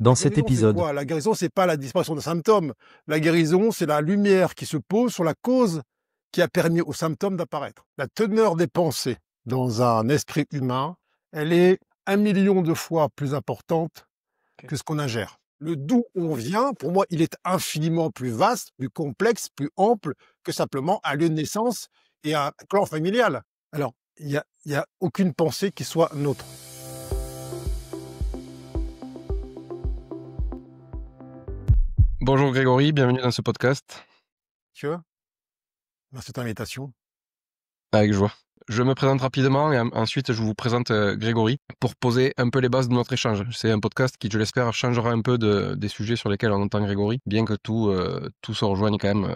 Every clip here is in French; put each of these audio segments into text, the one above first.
Dans La cet guérison, c'est épisode, quoi? La guérison, c'est pas la disparition des symptômes. La guérison, c'est la lumière qui se pose sur la cause qui a permis aux symptômes d'apparaître. La teneur des pensées dans un esprit humain, elle est 1 million de fois plus importante que ce qu'on ingère. Le d'où on vient, pour moi, il est infiniment plus vaste, plus complexe, plus ample que simplement un lieu de naissance et un clan familial. Alors, il y a aucune pensée qui soit nôtre. Bonjour Grégory, bienvenue dans ce podcast. Tu vois? Merci de ton invitation. Avec joie. Je me présente rapidement et ensuite je vous présente Grégory pour poser un peu les bases de notre échange. C'est un podcast qui, je l'espère, changera un peu des sujets sur lesquels on entend Grégory, bien que tout se rejoigne quand même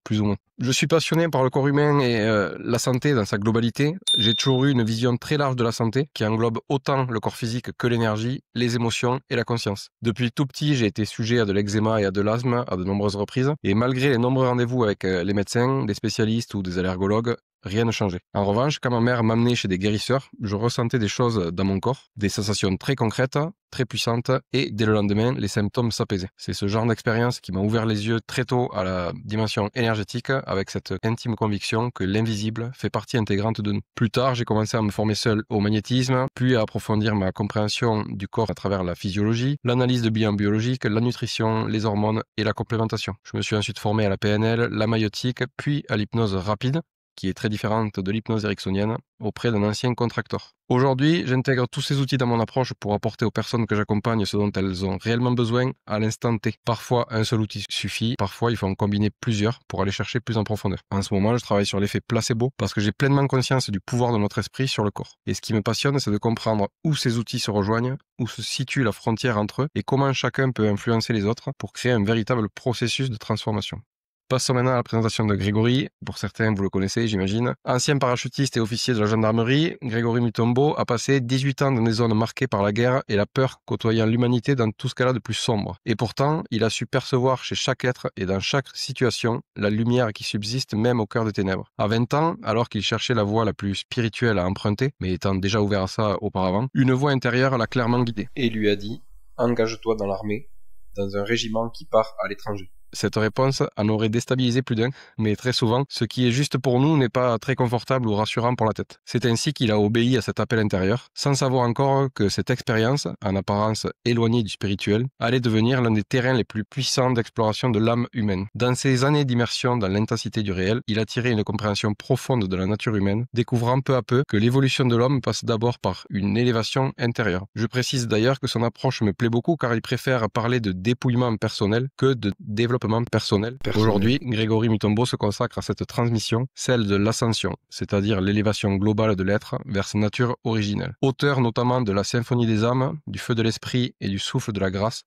plus ou moins. Je suis passionné par le corps humain et la santé dans sa globalité. J'ai toujours eu une vision très large de la santé qui englobe autant le corps physique que l'énergie, les émotions et la conscience. Depuis tout petit, j'ai été sujet à de l'eczéma et à de l'asthme à de nombreuses reprises et malgré les nombreux rendez-vous avec les médecins, des spécialistes ou des allergologues, rien ne changeait. En revanche, quand ma mère m'amenait chez des guérisseurs, je ressentais des choses dans mon corps, des sensations très concrètes, très puissantes, et dès le lendemain, les symptômes s'apaisaient. C'est ce genre d'expérience qui m'a ouvert les yeux très tôt à la dimension énergétique, avec cette intime conviction que l'invisible fait partie intégrante de nous. Plus tard, j'ai commencé à me former seul au magnétisme, puis à approfondir ma compréhension du corps à travers la physiologie, l'analyse de bilan biologique, la nutrition, les hormones et la complémentation. Je me suis ensuite formé à la PNL, la maïotique, puis à l'hypnose rapide, qui est très différente de l'hypnose ericksonienne, auprès d'un ancien contracteur. Aujourd'hui, j'intègre tous ces outils dans mon approche pour apporter aux personnes que j'accompagne ce dont elles ont réellement besoin à l'instant T. Parfois, un seul outil suffit, parfois il faut en combiner plusieurs pour aller chercher plus en profondeur. En ce moment, je travaille sur l'effet placebo parce que j'ai pleinement conscience du pouvoir de notre esprit sur le corps. Et ce qui me passionne, c'est de comprendre où ces outils se rejoignent, où se situe la frontière entre eux et comment chacun peut influencer les autres pour créer un véritable processus de transformation. Passons maintenant à la présentation de Grégory. Pour certains, vous le connaissez, j'imagine. Ancien parachutiste et officier de la gendarmerie, Grégory Mutombo a passé 18 ans dans des zones marquées par la guerre et la peur, côtoyant l'humanité dans tout ce qu'elle a de plus sombre. Et pourtant, il a su percevoir chez chaque être et dans chaque situation la lumière qui subsiste même au cœur des ténèbres. À 20 ans, alors qu'il cherchait la voie la plus spirituelle à emprunter, mais étant déjà ouvert à ça auparavant, une voix intérieure l'a clairement guidé et lui a dit « Engage-toi dans l'armée, dans un régiment qui part à l'étranger ». Cette réponse en aurait déstabilisé plus d'un, mais très souvent, ce qui est juste pour nous n'est pas très confortable ou rassurant pour la tête. C'est ainsi qu'il a obéi à cet appel intérieur, sans savoir encore que cette expérience, en apparence éloignée du spirituel, allait devenir l'un des terrains les plus puissants d'exploration de l'âme humaine. Dans ces années d'immersion dans l'intensité du réel, il a tiré une compréhension profonde de la nature humaine, découvrant peu à peu que l'évolution de l'homme passe d'abord par une élévation intérieure. Je précise d'ailleurs que son approche me plaît beaucoup car il préfère parler de dépouillement personnel que de développement personnel. Aujourd'hui, Grégory Mutombo se consacre à cette transmission, celle de l'ascension, c'est-à-dire l'élévation globale de l'être vers sa nature originelle. Auteur notamment de la Symphonie des âmes, du Feu de l'esprit et du Souffle de la grâce,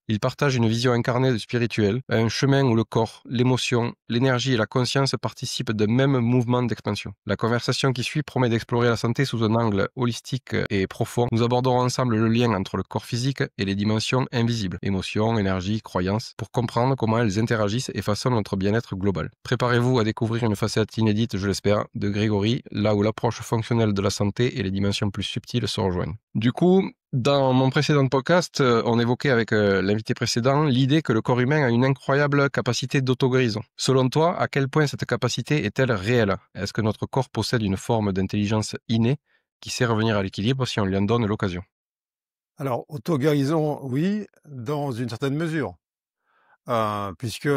il partage une vision incarnée de spirituel, un chemin où le corps, l'émotion, l'énergie et la conscience participent d'un même mouvement d'expansion. La conversation qui suit promet d'explorer la santé sous un angle holistique et profond. Nous aborderons ensemble le lien entre le corps physique et les dimensions invisibles, émotions, énergie, croyances, pour comprendre comment elles interagissent et façonnent notre bien-être global. Préparez-vous à découvrir une facette inédite, je l'espère, de Grégory, là où l'approche fonctionnelle de la santé et les dimensions plus subtiles se rejoignent. Du coup, dans mon précédent podcast, on évoquait avec l'invité précédent l'idée que le corps humain a une incroyable capacité d'auto-guérison. Selon toi, à quel point cette capacité est-elle réelle? Est-ce que notre corps possède une forme d'intelligence innée qui sait revenir à l'équilibre si on lui en donne l'occasion? Alors, auto-guérison, oui, dans une certaine mesure, puisque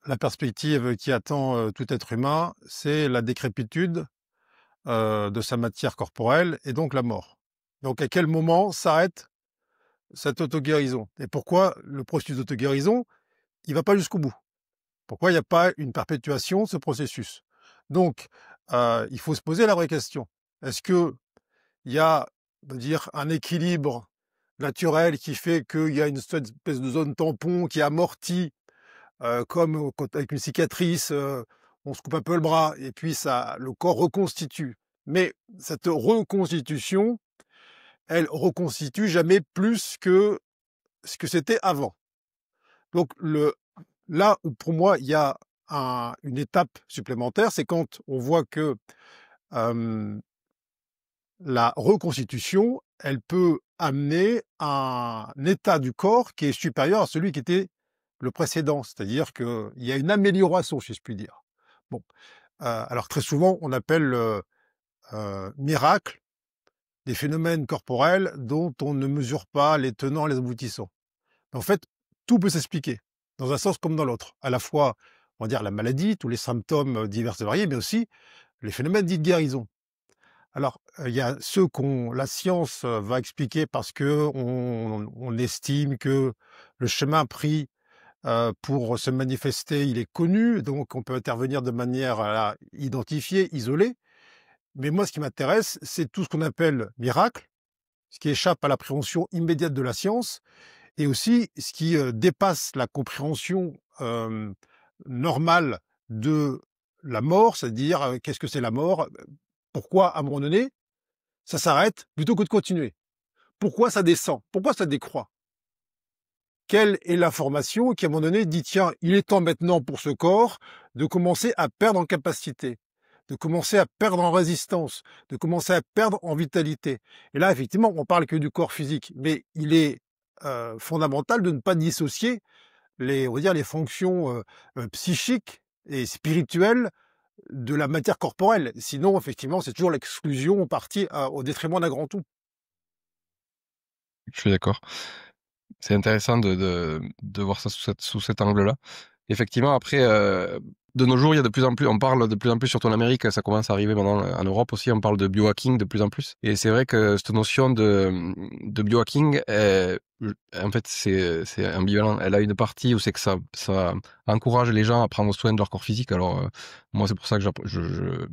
la perspective qui attend tout être humain, c'est la décrépitude de sa matière corporelle et donc la mort. Donc, à quel moment s'arrête cette auto-guérison? Et pourquoi le processus d'auto-guérison, il va pas jusqu'au bout? Pourquoi il n'y a pas une perpétuation de ce processus? Donc, il faut se poser la vraie question. Est-ce que il y a, on va dire, un équilibre naturel qui fait qu'il y a une espèce de zone tampon qui amortit, comme quand avec une cicatrice, on se coupe un peu le bras et puis ça le corps reconstitue. Mais cette reconstitution, elle reconstitue jamais plus que ce que c'était avant. Donc là où pour moi il y a une étape supplémentaire, c'est quand on voit que la reconstitution, elle peut amener un état du corps qui est supérieur à celui qui était le précédent. C'est-à-dire qu'il y a une amélioration, si je puis dire. Bon, alors très souvent, on appelle miracle des phénomènes corporels dont on ne mesure pas les tenants et les aboutissants. Mais en fait, tout peut s'expliquer, dans un sens comme dans l'autre. À la fois, on va dire, la maladie, tous les symptômes divers et variés, mais aussi les phénomènes dits de guérison. Alors, il y a ceux qu'on la science va expliquer parce qu'on estime que le chemin pris pour se manifester, il est connu, donc on peut intervenir de manière à la identifier, isolée. Mais moi, ce qui m'intéresse, c'est tout ce qu'on appelle miracle, ce qui échappe à l'appréhension immédiate de la science, et aussi ce qui dépasse la compréhension normale de la mort, c'est-à-dire qu'est-ce que c'est la mort, pourquoi à un moment donné ça s'arrête plutôt que de continuer, pourquoi ça descend, pourquoi ça décroît. Quelle est l'information qui, à un moment donné, dit: «Tiens, il est temps maintenant pour ce corps de commencer à perdre en capacité, de commencer à perdre en résistance, de commencer à perdre en vitalité». Et là, effectivement, on parle que du corps physique, mais il est, fondamental de ne pas dissocier on va dire, les fonctions, psychiques et spirituelles de la matière corporelle. Sinon, effectivement, c'est toujours l'exclusion partie au détriment d'un grand tout. Je suis d'accord. C'est intéressant de voir ça sous cet angle-là. Effectivement, après, de nos jours, il y a de plus en plus, on parle de plus en plus, surtout en Amérique, ça commence à arriver maintenant en Europe aussi, on parle de biohacking de plus en plus. Et c'est vrai que cette notion de biohacking, en fait, c'est ambivalent. Elle a une partie où c'est que ça encourage les gens à prendre soin de leur corps physique. Alors, moi, c'est pour ça que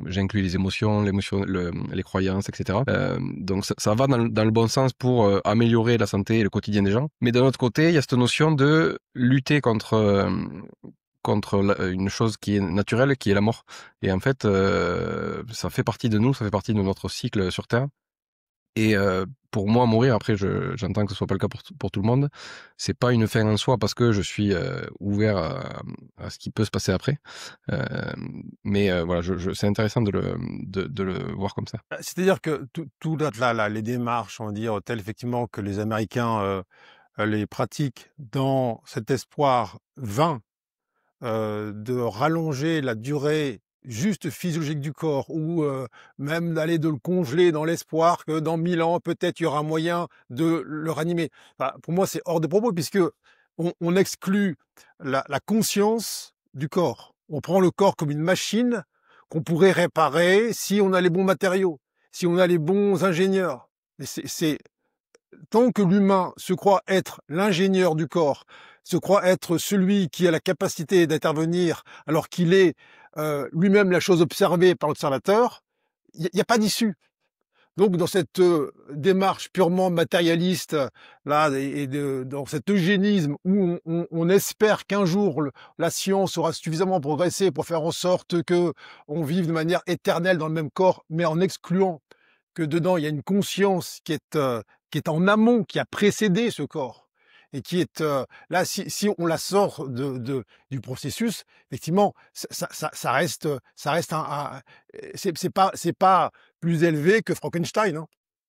j'inclus les émotions, les croyances, etc. Donc, ça va dans le bon sens pour améliorer la santé et le quotidien des gens. Mais d'un autre côté, il y a cette notion de lutter contre une chose qui est naturelle, qui est la mort. Et en fait, ça fait partie de nous, ça fait partie de notre cycle sur Terre. Et pour moi, mourir, après, j'entends que ce soit pas le cas pour tout le monde, c'est pas une fin en soi parce que je suis ouvert à ce qui peut se passer après. Mais voilà, c'est intéressant de le voir comme ça. C'est-à-dire que tout là, les démarches, on va dire, telles effectivement que les Américains les pratiquent dans cet espoir vain de rallonger la durée juste physiologique du corps ou même d'aller de le congeler dans l'espoir que dans 1000 ans, peut-être, il y aura moyen de le ranimer. Enfin, pour moi, c'est hors de propos puisque on exclut la conscience du corps. On prend le corps comme une machine qu'on pourrait réparer si on a les bons matériaux, si on a les bons ingénieurs. Mais c'est tant que l'humain se croit être l'ingénieur du corps, se croit être celui qui a la capacité d'intervenir alors qu'il est lui-même la chose observée par l'observateur, il n'y a pas d'issue. Donc dans cette démarche purement matérialiste là dans cet eugénisme où on espère qu'un jour la science aura suffisamment progressé pour faire en sorte que on vive de manière éternelle dans le même corps, mais en excluant que dedans il y a une conscience qui est en amont, qui a précédé ce corps et qui est là si on la sort du processus, effectivement ça reste c'est pas plus élevé que Frankenstein, hein.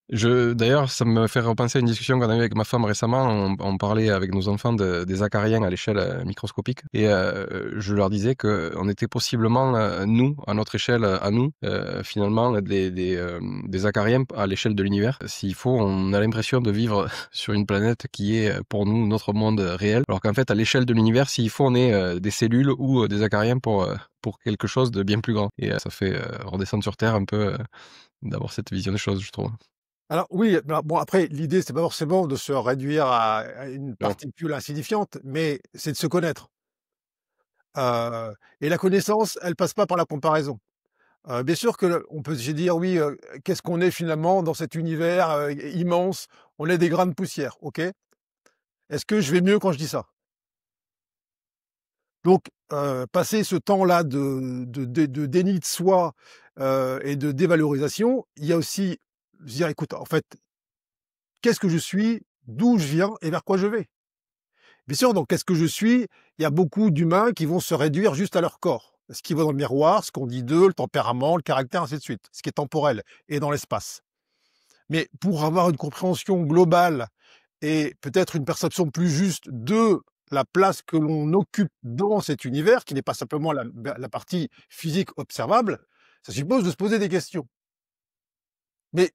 D'ailleurs, ça me fait repenser à une discussion qu'on a eue avec ma femme récemment. On parlait avec nos enfants des acariens à l'échelle microscopique. Et je leur disais qu'on était possiblement, nous, à notre échelle, à nous, finalement, des acariens à l'échelle de l'univers. S'il faut, on a l'impression de vivre sur une planète qui est, pour nous, notre monde réel. Alors qu'en fait, à l'échelle de l'univers, s'il faut, on est des cellules ou des acariens pour quelque chose de bien plus grand. Et ça fait redescendre sur Terre un peu, d'avoir cette vision des choses, je trouve. Alors oui, bah, bon après l'idée c'est pas forcément de se réduire à une Non. particule insignifiante, mais c'est de se connaître. Et la connaissance, elle passe pas par la comparaison. Bien sûr que on peut se dire: «Oui, qu'est-ce qu'on est finalement dans cet univers, immense? On est des grains de poussière». OK. Est-ce que je vais mieux quand je dis ça? Donc, passer ce temps-là de déni de soi, et de dévalorisation, il y a aussi se dire: «Écoute, en fait, qu'est-ce que je suis? D'où je viens et vers quoi je vais?» Bien sûr, donc qu'est-ce que je suis? Il y a beaucoup d'humains qui vont se réduire juste à leur corps. Ce qu'ils voient dans le miroir, ce qu'on dit d'eux, le tempérament, le caractère, ainsi de suite, ce qui est temporel et dans l'espace. Mais pour avoir une compréhension globale et peut-être une perception plus juste de la place que l'on occupe dans cet univers, qui n'est pas simplement la partie physique observable, ça suppose de se poser des questions. Mais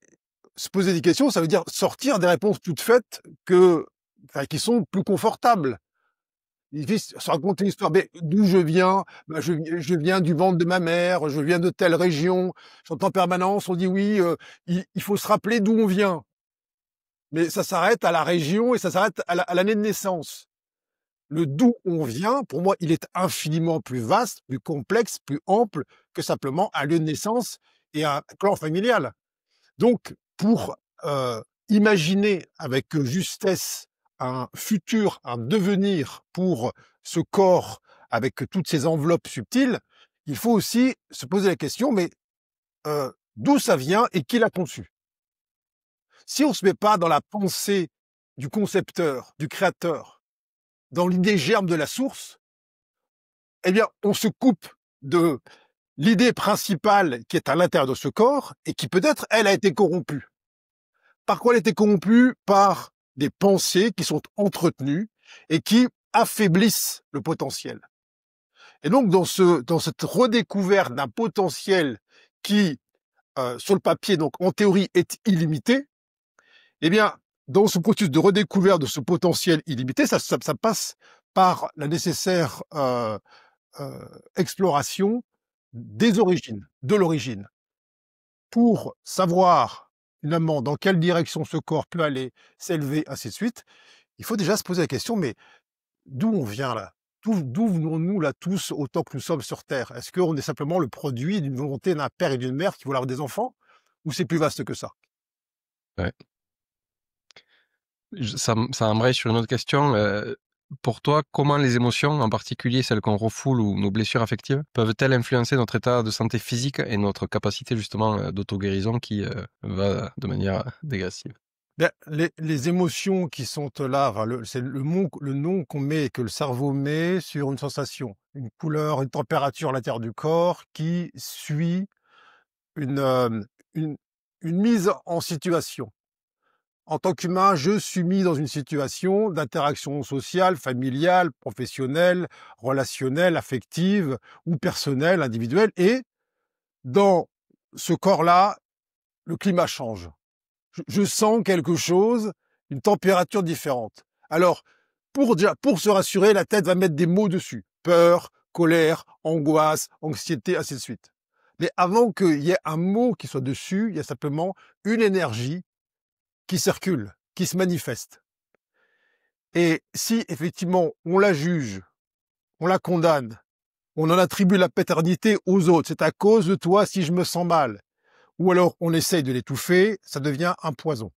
se poser des questions, ça veut dire sortir des réponses toutes faites qui sont plus confortables. Il dit se raconter une histoire. Mais d'où je viens? Ben, je viens du ventre de ma mère, je viens de telle région. J'entends en permanence, on dit oui, il faut se rappeler d'où on vient. Mais ça s'arrête à la région et ça s'arrête à l'année de naissance. Le d'où on vient, pour moi, il est infiniment plus vaste, plus complexe, plus ample que simplement un lieu de naissance et un clan familial. Donc, pour imaginer avec justesse un futur, un devenir pour ce corps avec toutes ces enveloppes subtiles, il faut aussi se poser la question, mais d'où ça vient et qui l'a conçu? Si on ne se met pas dans la pensée du concepteur, du créateur, dans l'idée germe de la source, eh bien, on se coupe de l'idée principale qui est à l'intérieur de ce corps et qui peut-être, elle, a été corrompue. Par quoi elle a été corrompue? Par des pensées qui sont entretenues et qui affaiblissent le potentiel. Et donc, dans cette redécouverte d'un potentiel qui, sur le papier, donc en théorie, est illimité, eh bien, dans ce processus de redécouverte de ce potentiel illimité, ça passe par la nécessaire exploration des origines, de l'origine, pour savoir finalement dans quelle direction ce corps peut aller, s'élever, ainsi de suite. Il faut déjà se poser la question, mais d'où on vient là? D'où venons-nous là tous autant que nous sommes sur Terre? Est-ce qu'on est simplement le produit d'une volonté d'un père et d'une mère qui voulaient avoir des enfants? Ou c'est plus vaste que ça? Ouais. Ça embraye sur une autre question. Pour toi, comment les émotions, en particulier celles qu'on refoule ou nos blessures affectives, peuvent-elles influencer notre état de santé physique et notre capacité justement d'auto-guérison qui va de manière dégressive? Bien, les émotions qui sont là, enfin, c'est le nom qu'on met, que le cerveau met sur une sensation, une couleur, une température à l'intérieur du corps qui suit une, une, une mise en situation. En tant qu'humain, je suis mis dans une situation d'interaction sociale, familiale, professionnelle, relationnelle, affective ou personnelle, individuelle. Et dans ce corps-là, le climat change. Je sens quelque chose, une température différente. Alors, pour se rassurer, la tête va mettre des mots dessus. Peur, colère, angoisse, anxiété, ainsi de suite. Mais avant qu'il y ait un mot qui soit dessus, il y a simplement une énergie qui circule, qui se manifeste. Et si effectivement on la juge, on la condamne, on en attribue la paternité aux autres, c'est à cause de toi si je me sens mal, ou alors on essaye de l'étouffer, ça devient un poison.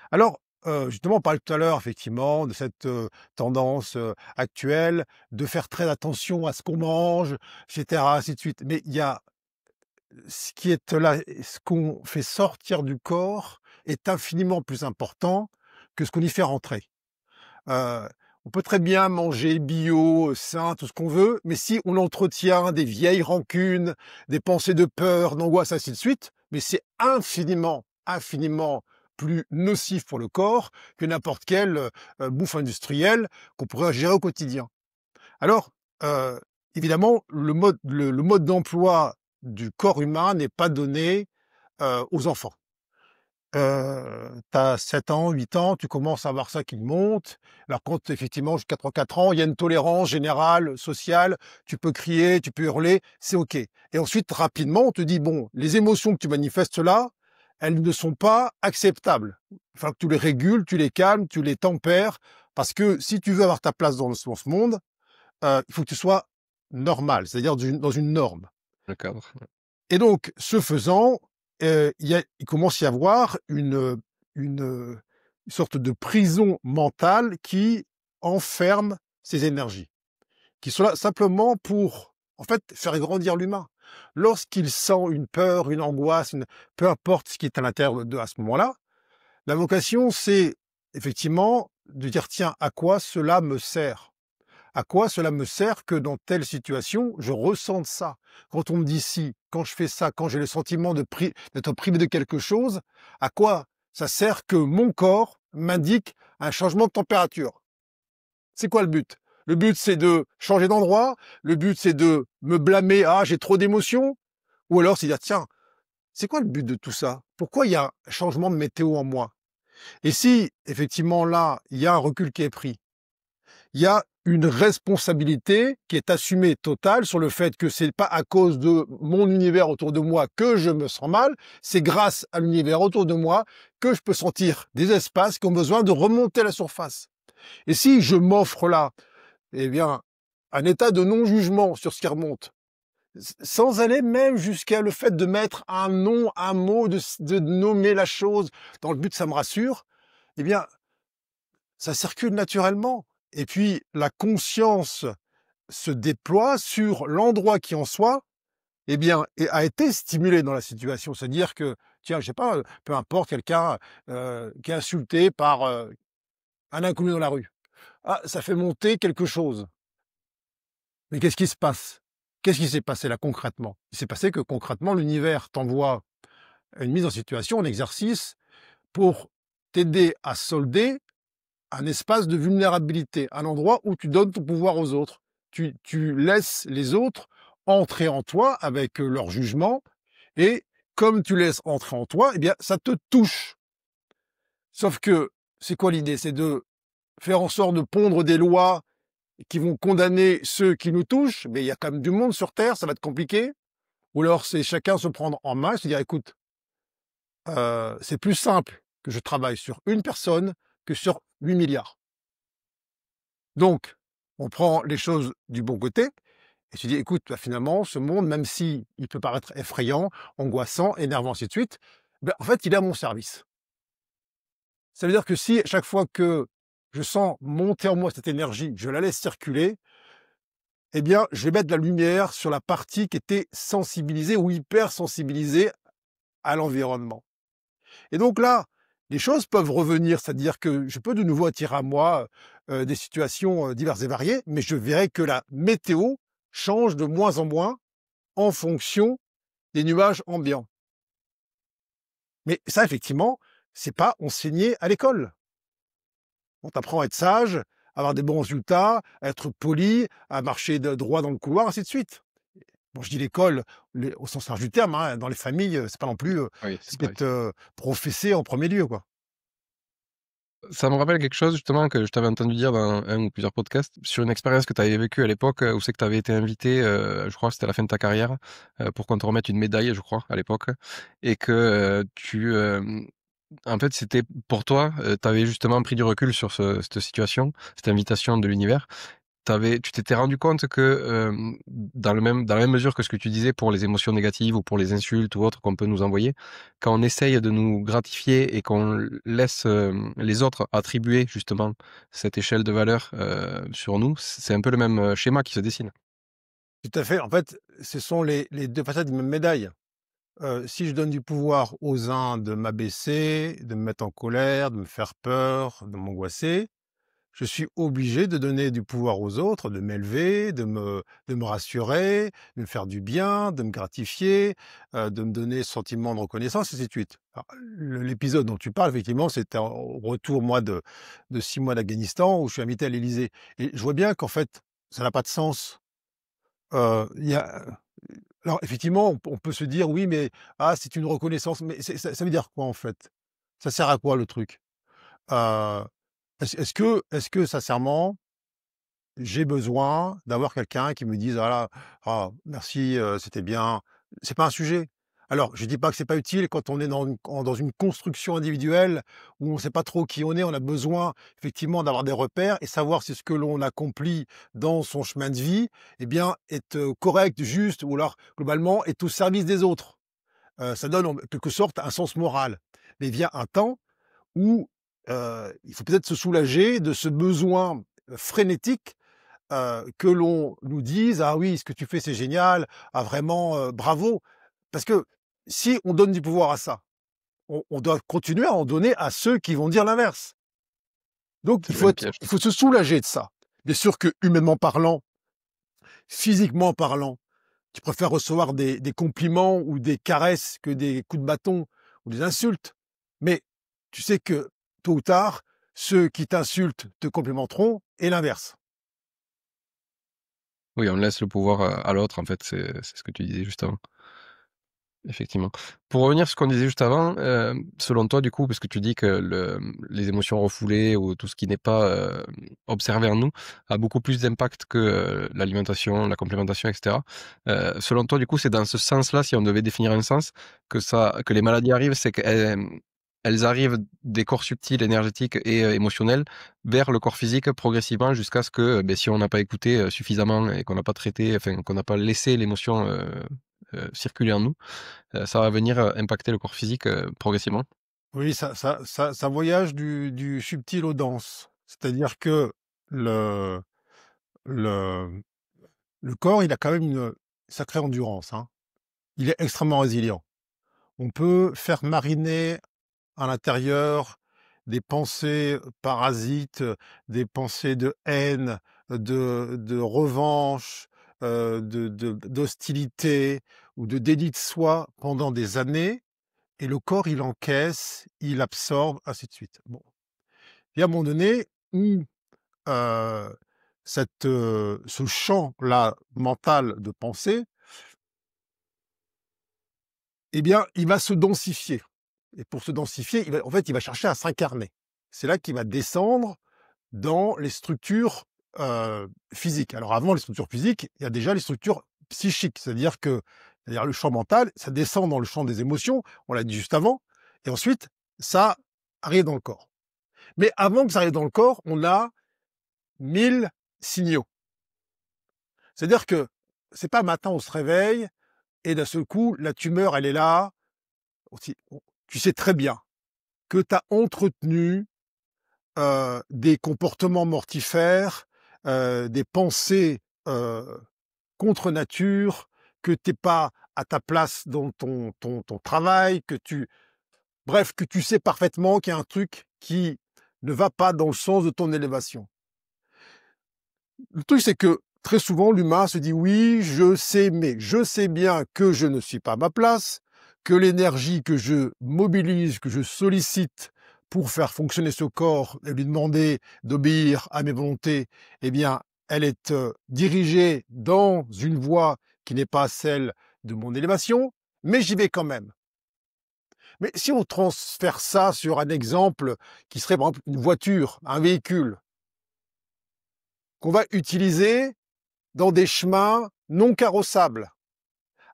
Alors, justement, on parlait tout à l'heure effectivement de cette tendance actuelle de faire très attention à ce qu'on mange, etc., ainsi de suite. Mais il y a ce qui est là, ce qu'on fait sortir du corps est infiniment plus important que ce qu'on y fait rentrer. Heu, on peut très bien manger bio, sain, tout ce qu'on veut, mais si on entretient des vieilles rancunes, des pensées de peur, d'angoisse, ainsi de suite, mais c'est infiniment, infiniment plus nocif pour le corps que n'importe quelle, bouffe industrielle qu'on pourrait ingérer au quotidien. Alors, évidemment, le mode d'emploi du corps humain n'est pas donné, aux enfants. Tu as 7 ans, 8 ans, tu commences à avoir ça qui monte. Alors quand effectivement jusqu'à 3-4 ans, il y a une tolérance générale, sociale, tu peux crier, tu peux hurler, c'est OK. Et ensuite, rapidement, on te dit: «Bon, les émotions que tu manifestes là, elles ne sont pas acceptables. Il faut que tu les régules, tu les calmes, tu les tempères, parce que si tu veux avoir ta place dans ce monde, il faut que tu sois normal, c'est-à-dire dans une norme». Le cadre. Et donc, ce faisant, il commence à y avoir une sorte de prison mentale qui enferme ces énergies, qui sont là simplement pour, en fait, faire grandir l'humain. Lorsqu'il sent une peur, une angoisse, peu importe ce qui est à l'intérieur à ce moment-là, la vocation, c'est effectivement de dire: «Tiens, à quoi cela me sert?» À quoi cela me sert que dans telle situation, je ressente ça? Quand on me dit si, quand je fais ça, quand j'ai le sentiment d'être privé de quelque chose, à quoi ça sert que mon corps m'indique un changement de température? C'est quoi le but? Le but, c'est de changer d'endroit? Le but, c'est de me blâmer: «Ah, j'ai trop d'émotions», ou alors c'est dire: «Tiens, c'est quoi le but de tout ça? Pourquoi il y a un changement de météo en moi?» Et si, effectivement, là, il y a un recul qui est pris, il y a une responsabilité qui est assumée totale sur le fait que c'est pas à cause de mon univers autour de moi que je me sens mal, c'est grâce à l'univers autour de moi que je peux sentir des espaces qui ont besoin de remonter à la surface. Et si je m'offre là, eh bien, un état de non-jugement sur ce qui remonte, sans aller même jusqu'à le fait de mettre un nom, un mot, de nommer la chose dans le but que ça me rassure, eh bien, ça circule naturellement. Et puis, la conscience se déploie sur l'endroit qui en soi, eh bien, a été stimulé dans la situation. C'est-à-dire que, tiens, je sais pas, peu importe, quelqu'un qui est insulté par un inconnu dans la rue. Ah, ça fait monter quelque chose. Mais qu'est-ce qui se passe? Qu'est-ce qui s'est passé là concrètement? Il s'est passé que concrètement, l'univers t'envoie une mise en situation, un exercice pour t'aider à solder un espace de vulnérabilité, un endroit où tu donnes ton pouvoir aux autres. Tu laisses les autres entrer en toi avec leur jugement, et comme tu laisses entrer en toi, eh bien, ça te touche. Sauf que, c'est quoi l'idée? C'est de faire en sorte de pondre des lois qui vont condamner ceux qui nous touchent, mais il y a quand même du monde sur Terre, ça va être compliqué. Ou alors, c'est chacun se prendre en main et se dire, écoute, c'est plus simple que je travaille sur une personne que sur 8 milliards. Donc, on prend les choses du bon côté et tu dis, écoute, bah, finalement, ce monde, même si il peut paraître effrayant, angoissant, énervant, ainsi de suite, ben, en fait, il est à mon service. Ça veut dire que si, à chaque fois que je sens monter en moi cette énergie, je la laisse circuler, eh bien, je vais mettre de la lumière sur la partie qui était sensibilisée ou hyper sensibilisée à l'environnement. Et donc là, les choses peuvent revenir, c'est-à-dire que je peux de nouveau attirer à moi des situations diverses et variées, mais je verrai que la météo change de moins en moins en fonction des nuages ambiants. Mais ça, effectivement, c'est pas enseigné à l'école. On t'apprend à être sage, à avoir des bons résultats, à être poli, à marcher droit dans le couloir, ainsi de suite. Bon, je dis l'école au sens large du terme, hein, dans les familles, c'est pas non plus Oui, ce c'est qui pareil. est professé en premier lieu, quoi. Ça me rappelle quelque chose justement que je t'avais entendu dire dans un ou plusieurs podcasts sur une expérience que tu avais vécue à l'époque, où c'est que tu avais été invité, je crois que c'était à la fin de ta carrière, pour qu'on te remette une médaille, je crois, à l'époque, et que, en fait, c'était pour toi, tu avais justement pris du recul sur cette situation, cette invitation de l'univers. Tu t'étais rendu compte que, dans la même mesure que ce que tu disais pour les émotions négatives ou pour les insultes ou autres qu'on peut nous envoyer, quand on essaye de nous gratifier et qu'on laisse, les autres attribuer justement cette échelle de valeur, sur nous, c'est un peu le même, schéma qui se dessine. Tout à fait. En fait, ce sont les 2 facettes d'une même médaille. Si je donne du pouvoir aux uns de m'abaisser, de me mettre en colère, de me faire peur, de m'angoisser, je suis obligé de donner du pouvoir aux autres, de m'élever, de me rassurer, de me faire du bien, de me gratifier, de me donner ce sentiment de reconnaissance, et ainsi de suite. Alors, l'épisode dont tu parles, effectivement, c'était au retour, moi, de 6 mois d'Afghanistan, où je suis invité à l'Élysée. Et je vois bien qu'en fait, ça n'a pas de sens. Il y a alors effectivement, on peut se dire: «Oui, mais ah, c'est une reconnaissance», mais ça veut dire quoi, en fait? Ça sert à quoi le truc? Heu, est-ce que sincèrement, j'ai besoin d'avoir quelqu'un qui me dise: «Ah là, ah merci, c'était bien». C'est pas un sujet. Alors, je dis pas que c'est pas utile quand on est dans une construction individuelle où on sait pas trop qui on est. On a besoin effectivement d'avoir des repères et savoir si ce que l'on accomplit dans son chemin de vie, eh bien, est, correct, juste, ou alors globalement est au service des autres. Ça donne en quelque sorte un sens moral. Mais vient un temps où, il faut peut-être se soulager de ce besoin, frénétique, que l'on nous dise: «Ah oui, ce que tu fais, c'est génial. Ah vraiment, bravo». Parce que si on donne du pouvoir à ça, on doit continuer à en donner à ceux qui vont dire l'inverse. Donc C'est le même piège. il faut se soulager de ça. Bien sûr que humainement parlant, physiquement parlant, tu préfères recevoir des compliments ou des caresses que des coups de bâton ou des insultes. Mais tu sais que tôt ou tard, ceux qui t'insultent te complimenteront et l'inverse. Oui, on laisse le pouvoir à l'autre, en fait, c'est ce que tu disais juste avant. Effectivement. Pour revenir sur ce qu'on disait juste avant, selon toi, du coup, parce que tu dis que les émotions refoulées ou tout ce qui n'est pas observé en nous a beaucoup plus d'impact que l'alimentation, la complémentation, etc. Selon toi, du coup, c'est dans ce sens-là, si on devait définir un sens, que les maladies arrivent, c'est qu'elles arrivent des corps subtils, énergétiques et émotionnels vers le corps physique progressivement jusqu'à ce que, ben, si on n'a pas écouté suffisamment et qu'on n'a pas traité, enfin, qu'on n'a pas laissé l'émotion circuler en nous, ça va venir impacter le corps physique progressivement. Oui, ça voyage du subtil au dense. C'est-à-dire que le, le, le corps, il a quand même une sacrée endurance, hein. Il est extrêmement résilient. On peut faire mariner à l'intérieur des pensées parasites, des pensées de haine, de revanche, d'hostilité ou de déni de soi pendant des années, et le corps, il encaisse, il absorbe, ainsi de suite. Bon. Et à un moment donné où euh, ce champ-là mental de pensée, eh bien, il va se densifier. Et pour se densifier, en fait, il va chercher à s'incarner. C'est là qu'il va descendre dans les structures physiques. Alors avant les structures physiques, il y a déjà les structures psychiques, c'est-à-dire le champ mental, ça descend dans le champ des émotions, on l'a dit juste avant, et ensuite, ça arrive dans le corps. Mais avant que ça arrive dans le corps, on a 1000 signaux. C'est-à-dire que c'est pas un matin on se réveille et d'un seul coup, la tumeur, elle est là. Tu sais très bien que tu as entretenu des comportements mortifères, des pensées contre nature, que tu n'es pas à ta place dans ton travail, bref, que tu sais parfaitement qu'il y a un truc qui ne va pas dans le sens de ton élévation. Le truc, c'est que très souvent, l'humain se dit oui, je sais, mais je sais bien que je ne suis pas à ma place, que l'énergie que je mobilise, que je sollicite pour faire fonctionner ce corps et lui demander d'obéir à mes volontés, eh bien, elle est dirigée dans une voie qui n'est pas celle de mon élévation, mais j'y vais quand même. Mais si on transfère ça sur un exemple qui serait par exemple une voiture, un véhicule, qu'on va utiliser dans des chemins non carrossables,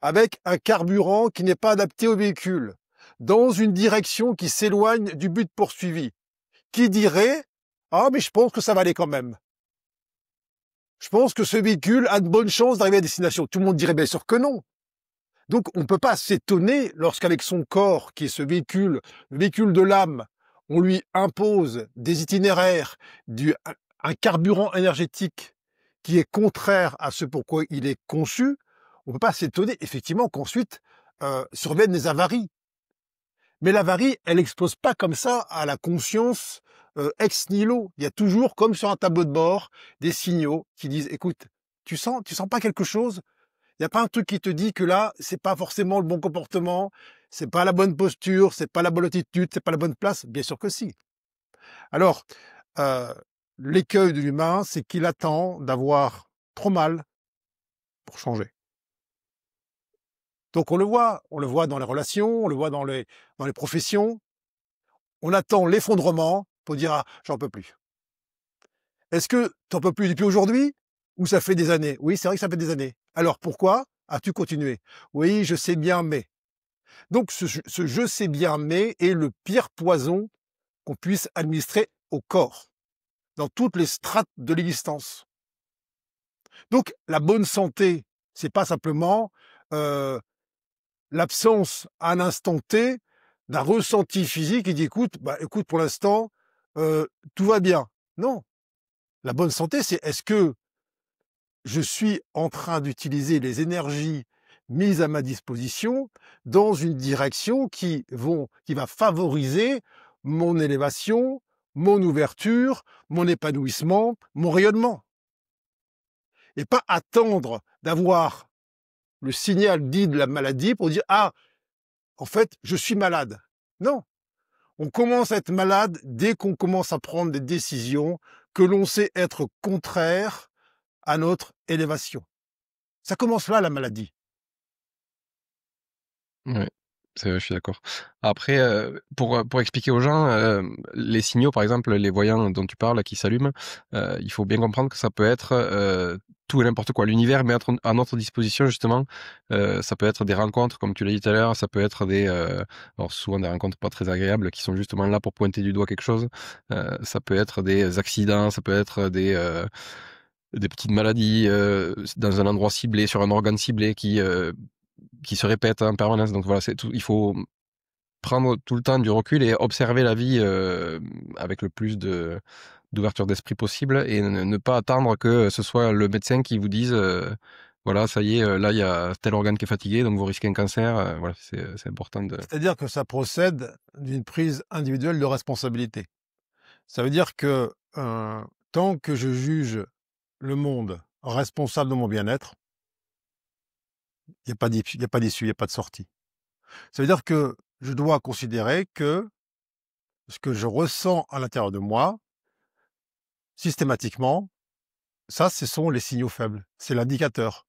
avec un carburant qui n'est pas adapté au véhicule, dans une direction qui s'éloigne du but poursuivi, qui dirait « Ah, mais je pense que ça va aller quand même. Je pense que ce véhicule a de bonnes chances d'arriver à destination. » Tout le monde dirait bien sûr que non. Donc on ne peut pas s'étonner lorsqu'avec son corps, qui est ce véhicule, le véhicule de l'âme, on lui impose des itinéraires, un carburant énergétique qui est contraire à ce pourquoi il est conçu. On ne peut pas s'étonner effectivement qu'ensuite surviennent des avaries. Mais l'avarie, elle n'explose pas comme ça à la conscience ex nihilo. Il y a toujours, comme sur un tableau de bord, des signaux qui disent écoute, tu sens pas quelque chose? Il n'y a pas un truc qui te dit que là, c'est pas forcément le bon comportement, c'est pas la bonne posture, c'est pas la bonne attitude, c'est pas la bonne place? Bien sûr que si. Alors, euh, l'écueil de l'humain, c'est qu'il attend d'avoir trop mal pour changer. Donc on le voit dans les relations, on le voit dans les professions. On attend l'effondrement pour dire ah, j'en peux plus. Est-ce que t'en peux plus depuis aujourd'hui ou ça fait des années? Oui, c'est vrai que ça fait des années. Alors pourquoi as-tu continué? Oui, je sais bien, mais. Donc ce je sais bien, mais est le pire poison qu'on puisse administrer au corps, dans toutes les strates de l'existence. Donc la bonne santé, c'est pas simplement euh, l'absence à un instant T d'un ressenti physique qui dit écoute pour l'instant tout va bien. Non, la bonne santé c'est est-ce que je suis en train d'utiliser les énergies mises à ma disposition dans une direction qui va favoriser mon élévation, mon ouverture, mon épanouissement, mon rayonnement. et pas attendre d'avoir le signal dit de la maladie pour dire « Ah, en fait, je suis malade ». Non, on commence à être malade dès qu'on commence à prendre des décisions que l'on sait être contraires à notre élévation. Ça commence là, la maladie. Ouais, c'est vrai, je suis d'accord. Après, pour expliquer aux gens, les signaux, par exemple, les voyants dont tu parles qui s'allument, il faut bien comprendre que ça peut être, tout et n'importe quoi. L'univers met à notre disposition justement, ça peut être des rencontres comme tu l'as dit tout à l'heure, ça peut être alors souvent des rencontres pas très agréables qui sont justement là pour pointer du doigt quelque chose. Ça peut être des accidents, ça peut être des petites maladies, dans un endroit ciblé, sur un organe ciblé qui se répètent en permanence. Donc voilà, c'est tout. Il faut prendre tout le temps du recul et observer la vie avec le plus d'ouverture d'esprit possible et ne pas attendre que ce soit le médecin qui vous dise voilà, ça y est, là il y a tel organe qui est fatigué, donc vous risquez un cancer. Voilà, c'est important de. C'est-à-dire que ça procède d'une prise individuelle de responsabilité. Ça veut dire que tant que je juge le monde responsable de mon bien-être, il n'y a pas d'issue, il n'y a pas de sortie. Ça veut dire que je dois considérer que ce que je ressens à l'intérieur de moi, systématiquement, ça, ce sont les signaux faibles. C'est l'indicateur.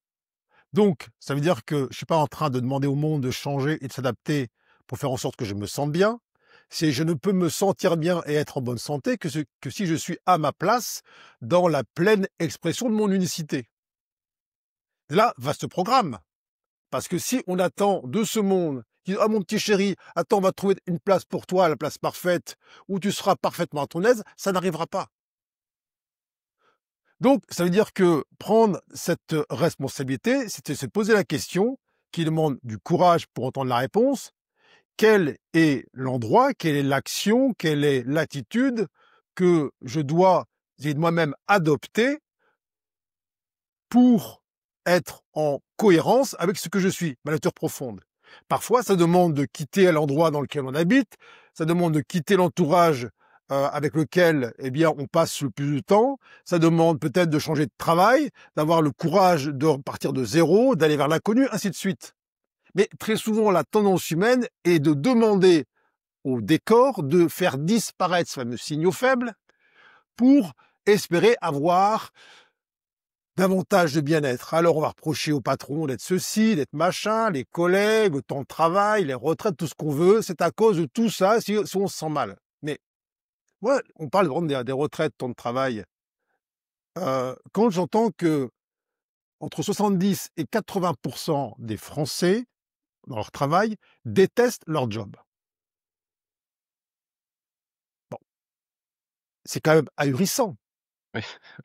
Donc, ça veut dire que je ne suis pas en train de demander au monde de changer et de s'adapter pour faire en sorte que je me sente bien. C'est je ne peux me sentir bien et être en bonne santé que si je suis à ma place dans la pleine expression de mon unicité. Là, vaste programme. Parce que si on attend de ce monde, « Ah mon petit chéri, attends, on va trouver une place pour toi, la place parfaite, où tu seras parfaitement à ton aise », ça n'arrivera pas. Donc, ça veut dire que prendre cette responsabilité, c'est se poser la question, qui demande du courage pour entendre la réponse. Quel est l'endroit, quelle est l'action, quelle est l'attitude que je dois moi-même adopter pour être en cohérence avec ce que je suis, ma nature profonde. Parfois, ça demande de quitter l'endroit dans lequel on habite, ça demande de quitter l'entourage avec lequel eh bien, on passe le plus de temps, ça demande peut-être de changer de travail, d'avoir le courage de repartir de zéro, d'aller vers l'inconnu, ainsi de suite. Mais très souvent, la tendance humaine est de demander au décor de faire disparaître ce fameux signaux faibles pour espérer avoir davantage de bien-être. Alors on va reprocher au patron d'être ceci, d'être machin, les collègues, le temps de travail, les retraites, tout ce qu'on veut. C'est à cause de tout ça si on se sent mal. Mais ouais, on parle vraiment des retraites, temps de travail. Quand j'entends que entre 70 et 80% des Français, dans leur travail, détestent leur job. Bon, c'est quand même ahurissant. Oui,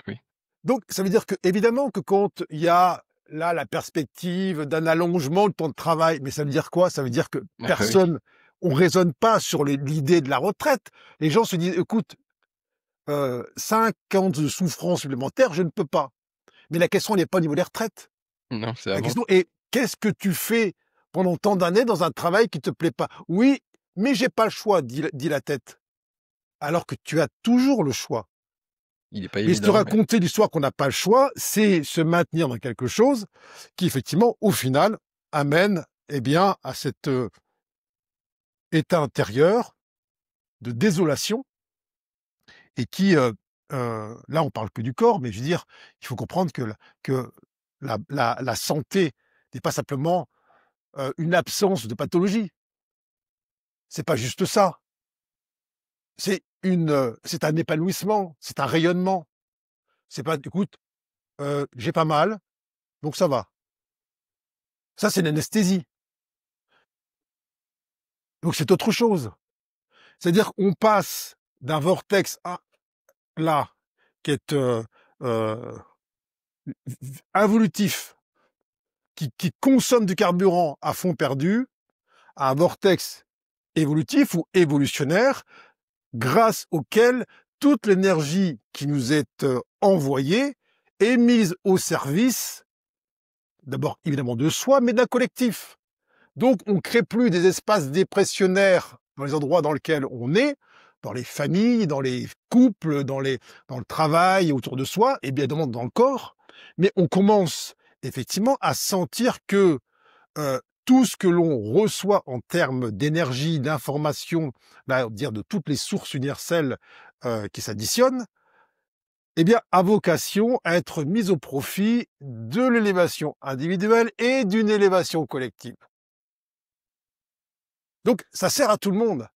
oui. Donc, ça veut dire que, évidemment, que quand il y a là la perspective d'un allongement du temps de travail, mais ça veut dire quoi? Ça veut dire que Ah oui. personne, on raisonne pas sur l'idée de la retraite. Les gens se disent, écoute, 5 ans de souffrance supplémentaire, je ne peux pas. Mais la question n'est pas au niveau des retraites. Non, c'est La avant. question est, qu'est-ce que tu fais pendant tant d'années dans un travail qui te plaît pas? Oui, mais j'ai pas le choix, dit la tête. Alors que tu as toujours le choix. Il n'est pas Mais se évident, mais raconter l'histoire qu'on n'a pas le choix, c'est se maintenir dans quelque chose qui, effectivement, au final, amène, eh bien, à cet état intérieur de désolation et qui, là, on parle que du corps, mais je veux dire, il faut comprendre que la santé n'est pas simplement une absence de pathologie. C'est pas juste ça. C'est un épanouissement, c'est un rayonnement. C'est pas, écoute, j'ai pas mal, donc ça va. Ça, c'est l'anesthésie. Donc c'est autre chose. C'est-à-dire qu'on passe d'un vortex là, qui est involutif, qui consomme du carburant à fond perdu, à un vortex évolutif ou évolutionnaire, grâce auquel toute l'énergie qui nous est envoyée est mise au service, d'abord évidemment de soi, mais d'un collectif. Donc, on ne crée plus des espaces dépressionnaires dans les endroits dans lesquels on est, dans les familles, dans les couples, dans le travail, autour de soi, et bien évidemment dans le corps. Mais on commence effectivement à sentir que tout ce que l'on reçoit en termes d'énergie, d'information, on va dire de toutes les sources universelles qui s'additionnent, eh bien, a vocation à être mise au profit de l'élévation individuelle et d'une élévation collective. Donc, ça sert à tout le monde.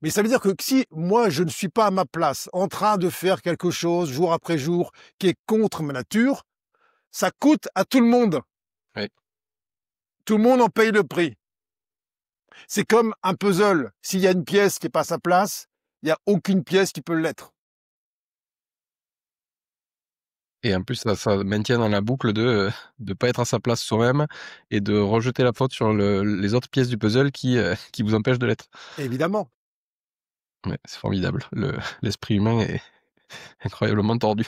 Mais ça veut dire que si moi, je ne suis pas à ma place, en train de faire quelque chose jour après jour qui est contre ma nature, ça coûte à tout le monde. Oui. Tout le monde en paye le prix. C'est comme un puzzle. S'il y a une pièce qui n'est pas à sa place, il n'y a aucune pièce qui peut l'être. Et en plus, ça maintient dans la boucle de ne pas être à sa place soi-même et de rejeter la faute sur les autres pièces du puzzle qui vous empêchent de l'être. Évidemment. Ouais, c'est formidable. L'esprit humain est incroyablement tordu.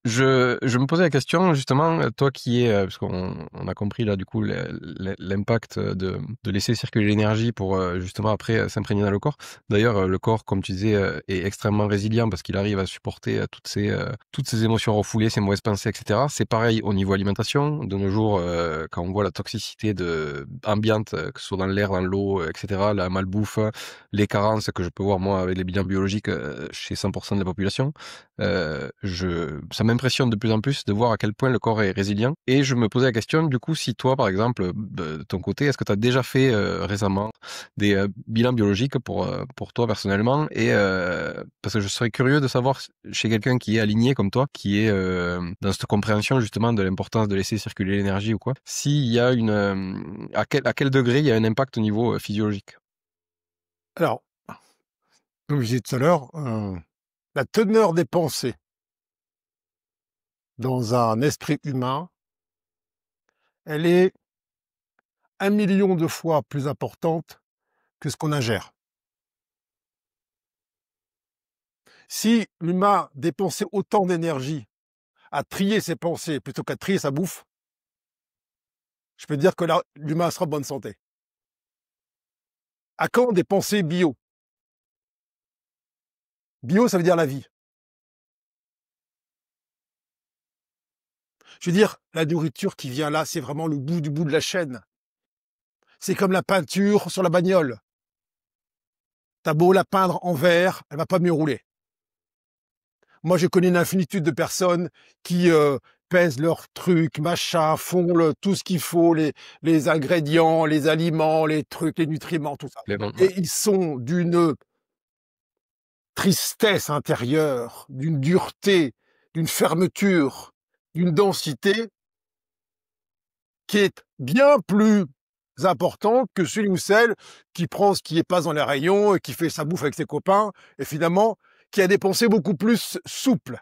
Je me posais la question justement, toi qui es, parce qu'on a compris là du coup l'impact de laisser circuler l'énergie pour justement après s'imprégner dans le corps. D'ailleurs, le corps, comme tu disais, est extrêmement résilient parce qu'il arrive à supporter toutes ces émotions refoulées, ces mauvaises pensées, etc. C'est pareil au niveau alimentation. De nos jours, quand on voit la toxicité ambiante, que ce soit dans l'air, dans l'eau, etc., la malbouffe, les carences que je peux voir moi avec les bilans biologiques chez 100% de la population. Ça m'impressionne de plus en plus de voir à quel point le corps est résilient. Et je me posais la question, du coup, si toi, par exemple, de ton côté, est-ce que tu as déjà fait récemment des bilans biologiques pour toi personnellement? Et parce que je serais curieux de savoir chez quelqu'un qui est aligné comme toi, qui est dans cette compréhension justement de l'importance de laisser circuler l'énergie ou quoi, s'il y a à quel degré il y a un impact au niveau physiologique. Alors, comme je disais tout à l'heure, la teneur des pensées dans un esprit humain, elle est 1 million de fois plus importante que ce qu'on ingère. Si l'humain dépensait autant d'énergie à trier ses pensées plutôt qu'à trier sa bouffe, je peux dire que là, l'humain sera en bonne santé. À quand des pensées bio? Bio, ça veut dire la vie. Je veux dire, la nourriture qui vient là, c'est vraiment le bout du bout de la chaîne. C'est comme la peinture sur la bagnole. T'as beau la peindre en vert, elle va pas mieux rouler. Moi, je connais une infinitude de personnes qui pèsent leurs trucs, machin, font tout ce qu'il faut, les ingrédients, les aliments, les trucs, les nutriments, tout ça. Et ils sont d'une tristesse intérieure, d'une dureté, d'une fermeture, d'une densité qui est bien plus importante que celui ou celle qui prend ce qui passe dans les rayons et qui fait sa bouffe avec ses copains et finalement qui a des pensées beaucoup plus souples.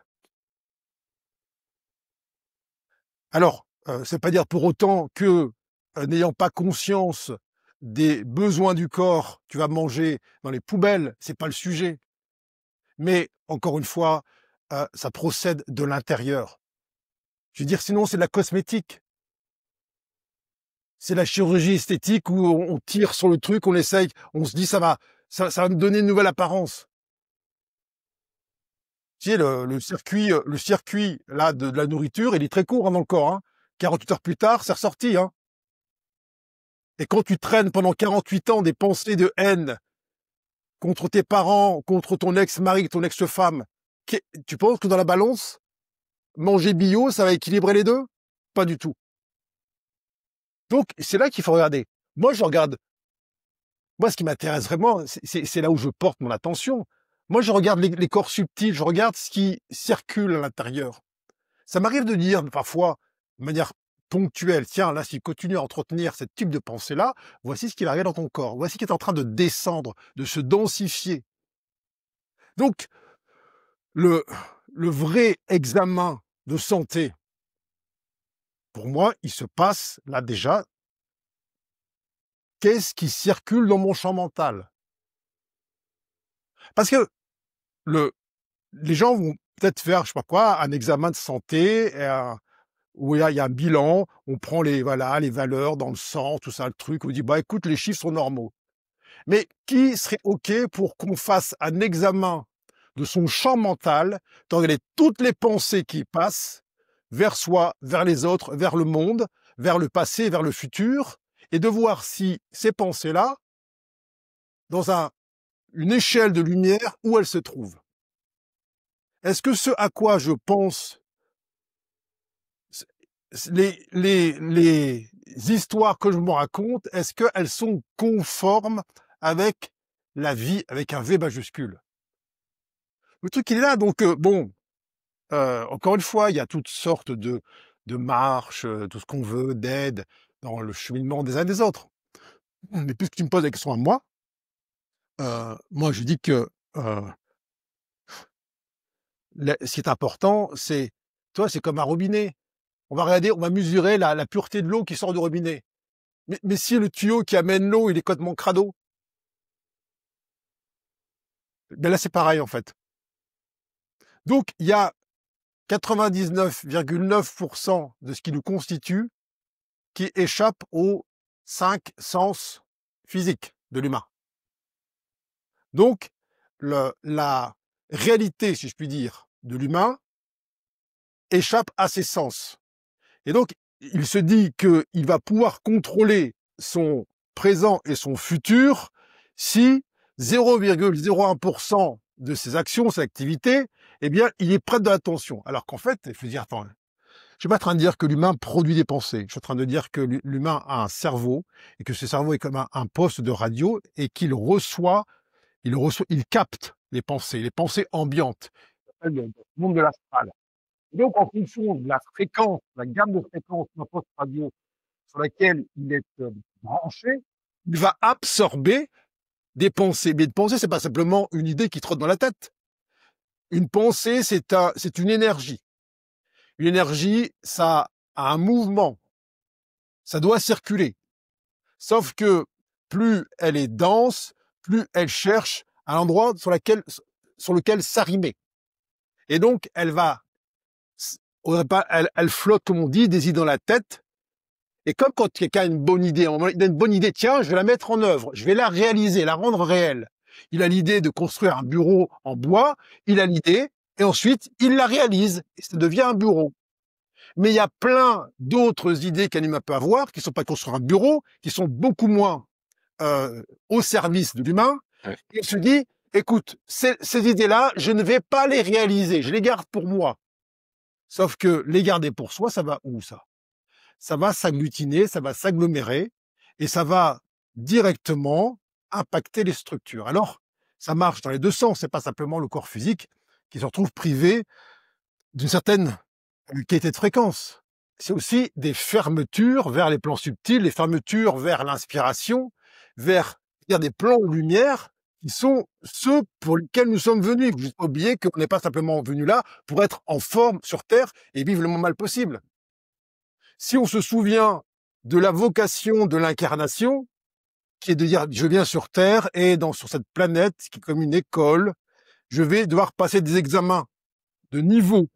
Alors, c'est pas dire pour autant que, n'ayant pas conscience des besoins du corps, tu vas manger dans les poubelles, c'est pas le sujet. Mais encore une fois, ça procède de l'intérieur. Je veux dire, sinon c'est de la cosmétique. C'est la chirurgie esthétique où on tire sur le truc, on essaye, on se dit ça va me donner une nouvelle apparence. Tu sais, le circuit là de la nourriture, il est très court dans le corps. 48 heures plus tard, c'est ressorti. Et quand tu traînes pendant 48 ans des pensées de haine contre tes parents, contre ton ex-mari, ton ex-femme, tu penses que dans la balance, manger bio, ça va équilibrer les deux? Pas du tout. Donc, c'est là qu'il faut regarder. Moi, je regarde. Moi, ce qui m'intéresse vraiment, c'est là où je porte mon attention. Moi, je regarde les corps subtils, je regarde ce qui circule à l'intérieur. Ça m'arrive de dire parfois, de manière ponctuelle, tiens, là, si tu continues à entretenir ce type de pensée-là, voici ce qui va arriver dans ton corps. Voici ce qui est en train de descendre, de se densifier. Donc, le vrai examen de santé, pour moi, il se passe là déjà. Qu'est-ce qui circule dans mon champ mental? Parce que les gens vont peut-être faire, je sais pas quoi, un examen de santé, où il y a un bilan, on prend les valeurs dans le sang, tout ça, le truc, on dit, bah écoute, les chiffres sont normaux. Mais qui serait OK pour qu'on fasse un examen de son champ mental, de regarder toutes les pensées qui passent vers soi, vers les autres, vers le monde, vers le passé, vers le futur, et de voir si ces pensées-là, dans une échelle de lumière, où elles se trouvent. Est-ce que ce à quoi je pense, les histoires que je me raconte, est-ce qu'elles sont conformes avec la vie, avec un V majuscule? Le truc, il est là. Donc, encore une fois, il y a toutes sortes de marches, tout ce qu'on veut, d'aide dans le cheminement des uns et des autres. Mais puisque tu me poses la question à moi, moi, je dis que ce qui est important, c'est, toi, c'est comme un robinet. On va regarder, on va mesurer la pureté de l'eau qui sort du robinet. Mais si le tuyau qui amène l'eau, il est complètement crado, ben là, c'est pareil, en fait. Donc, il y a 99,9% de ce qui nous constitue qui échappe aux 5 sens physiques de l'humain. Donc, la réalité, si je puis dire, de l'humain échappe à ses sens. Et donc, il se dit qu'il va pouvoir contrôler son présent et son futur si 0,01% de ses actions, ses activités, eh bien, il est prêt de l'attention. Alors qu'en fait, il faut dire, attends, je suis pas en train de dire que l'humain produit des pensées. Je suis en train de dire que l'humain a un cerveau et que ce cerveau est comme un poste de radio et qu'il il capte les pensées ambiantes. Le monde de l'astral. Donc, en fonction de la fréquence, la gamme de fréquences d'un poste radio sur laquelle il est branché, il va absorber des pensées. Mais une pensée, c'est pas simplement une idée qui trotte dans la tête. Une pensée, c'est une énergie. Une énergie, ça a un mouvement. Ça doit circuler. Sauf que plus elle est dense, plus elle cherche un endroit sur lequel s'arrimer. Et donc, elle flotte, comme on dit, des idées dans la tête. Et comme quand quelqu'un a une bonne idée, il a une bonne idée, tiens, je vais la mettre en œuvre, je vais la réaliser, la rendre réelle. Il a l'idée de construire un bureau en bois, il a l'idée, et ensuite, il la réalise, et ça devient un bureau. Mais il y a plein d'autres idées qu'un humain peut avoir, qui ne sont pas construire un bureau, qui sont beaucoup moins au service de l'humain. Ouais. Il se dit, écoute, ces idées-là, je ne vais pas les réaliser, je les garde pour moi. Sauf que les garder pour soi, ça va où, ça? Ça va s'agglutiner, ça va s'agglomérer, et ça va directement impacter les structures. Alors, ça marche dans les deux sens, c'est pas simplement le corps physique qui se retrouve privé d'une certaine qualité de fréquence. C'est aussi des fermetures vers les plans subtils, les fermetures vers l'inspiration, vers des plans de lumière qui sont ceux pour lesquels nous sommes venus. Il ne faut pas oublier qu'on n'est pas simplement venu là pour être en forme sur Terre et vivre le moins mal possible. Si on se souvient de la vocation de l'incarnation, qui est de dire je viens sur Terre et sur cette planète qui est comme une école, je vais devoir passer des examens de niveau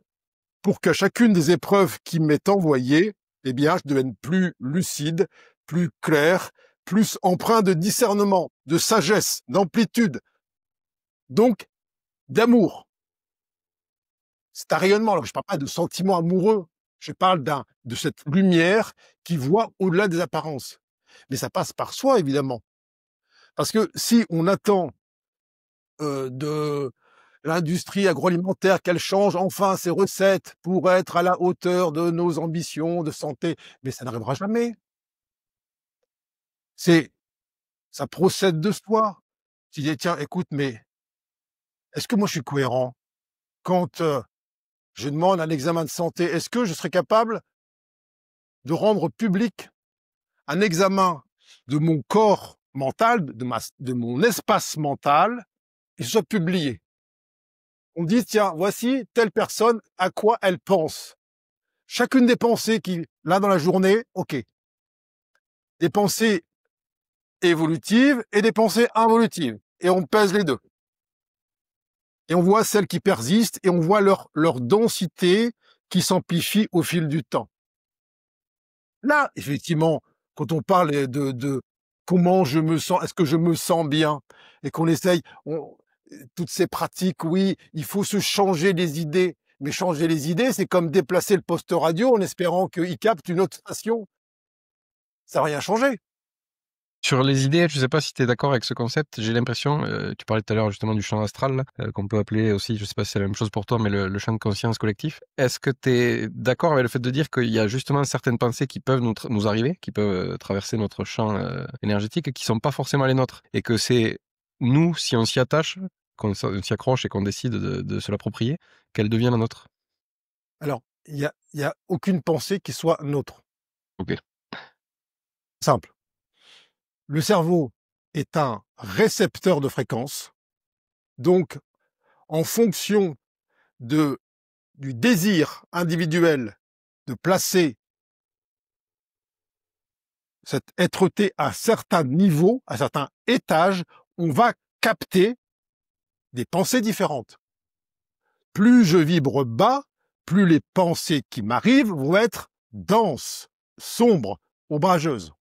pour qu'à chacune des épreuves qui m'est envoyée, eh bien, je devienne plus lucide, plus clair, plus empreint de discernement, de sagesse, d'amplitude, donc d'amour. C'est un rayonnement. Alors, je ne parle pas de sentiments amoureux, je parle de cette lumière qui voit au-delà des apparences. Mais ça passe par soi, évidemment. Parce que si on attend de l'industrie agroalimentaire qu'elle change enfin ses recettes pour être à la hauteur de nos ambitions de santé, mais ça n'arrivera jamais. Ça procède de soi. Tu dis, tiens, écoute, mais est-ce que moi je suis cohérent quand je demande un examen de santé? Est-ce que je serais capable de rendre public un examen de mon corps mental, de mon espace mental, et que ce soit publié? On dit, tiens, voici telle personne, à quoi elle pense. Chacune des pensées là, dans la journée, ok. Des pensées évolutives et des pensées involutives. Et on pèse les deux. Et on voit celles qui persistent et on voit leur densité qui s'amplifie au fil du temps. Là, effectivement, quand on parle de comment je me sens, est-ce que je me sens bien, et qu'on essaye, toutes ces pratiques, oui, il faut se changer les idées. Mais changer les idées, c'est comme déplacer le poste radio en espérant qu'il capte une autre station. Ça n'a rien changé. Sur les idées, je sais pas si tu es d'accord avec ce concept. J'ai l'impression, tu parlais tout à l'heure justement du champ astral, là, qu'on peut appeler aussi, je sais pas si c'est la même chose pour toi, mais le champ de conscience collectif. Est-ce que tu es d'accord avec le fait de dire qu'il y a justement certaines pensées qui peuvent nous arriver, qui peuvent traverser notre champ énergétique, et qui sont pas forcément les nôtres, et que c'est nous, si on s'y attache, qu'on s'y accroche et qu'on décide de se l'approprier, qu'elle devient la nôtre? Alors, il y a aucune pensée qui soit nôtre. Ok. Simple. Le cerveau est un récepteur de fréquences. Donc, en fonction du désir individuel de placer cette être-té à certains niveaux, à certains étages, on va capter des pensées différentes. Plus je vibre bas, plus les pensées qui m'arrivent vont être denses, sombres, ombrageuses.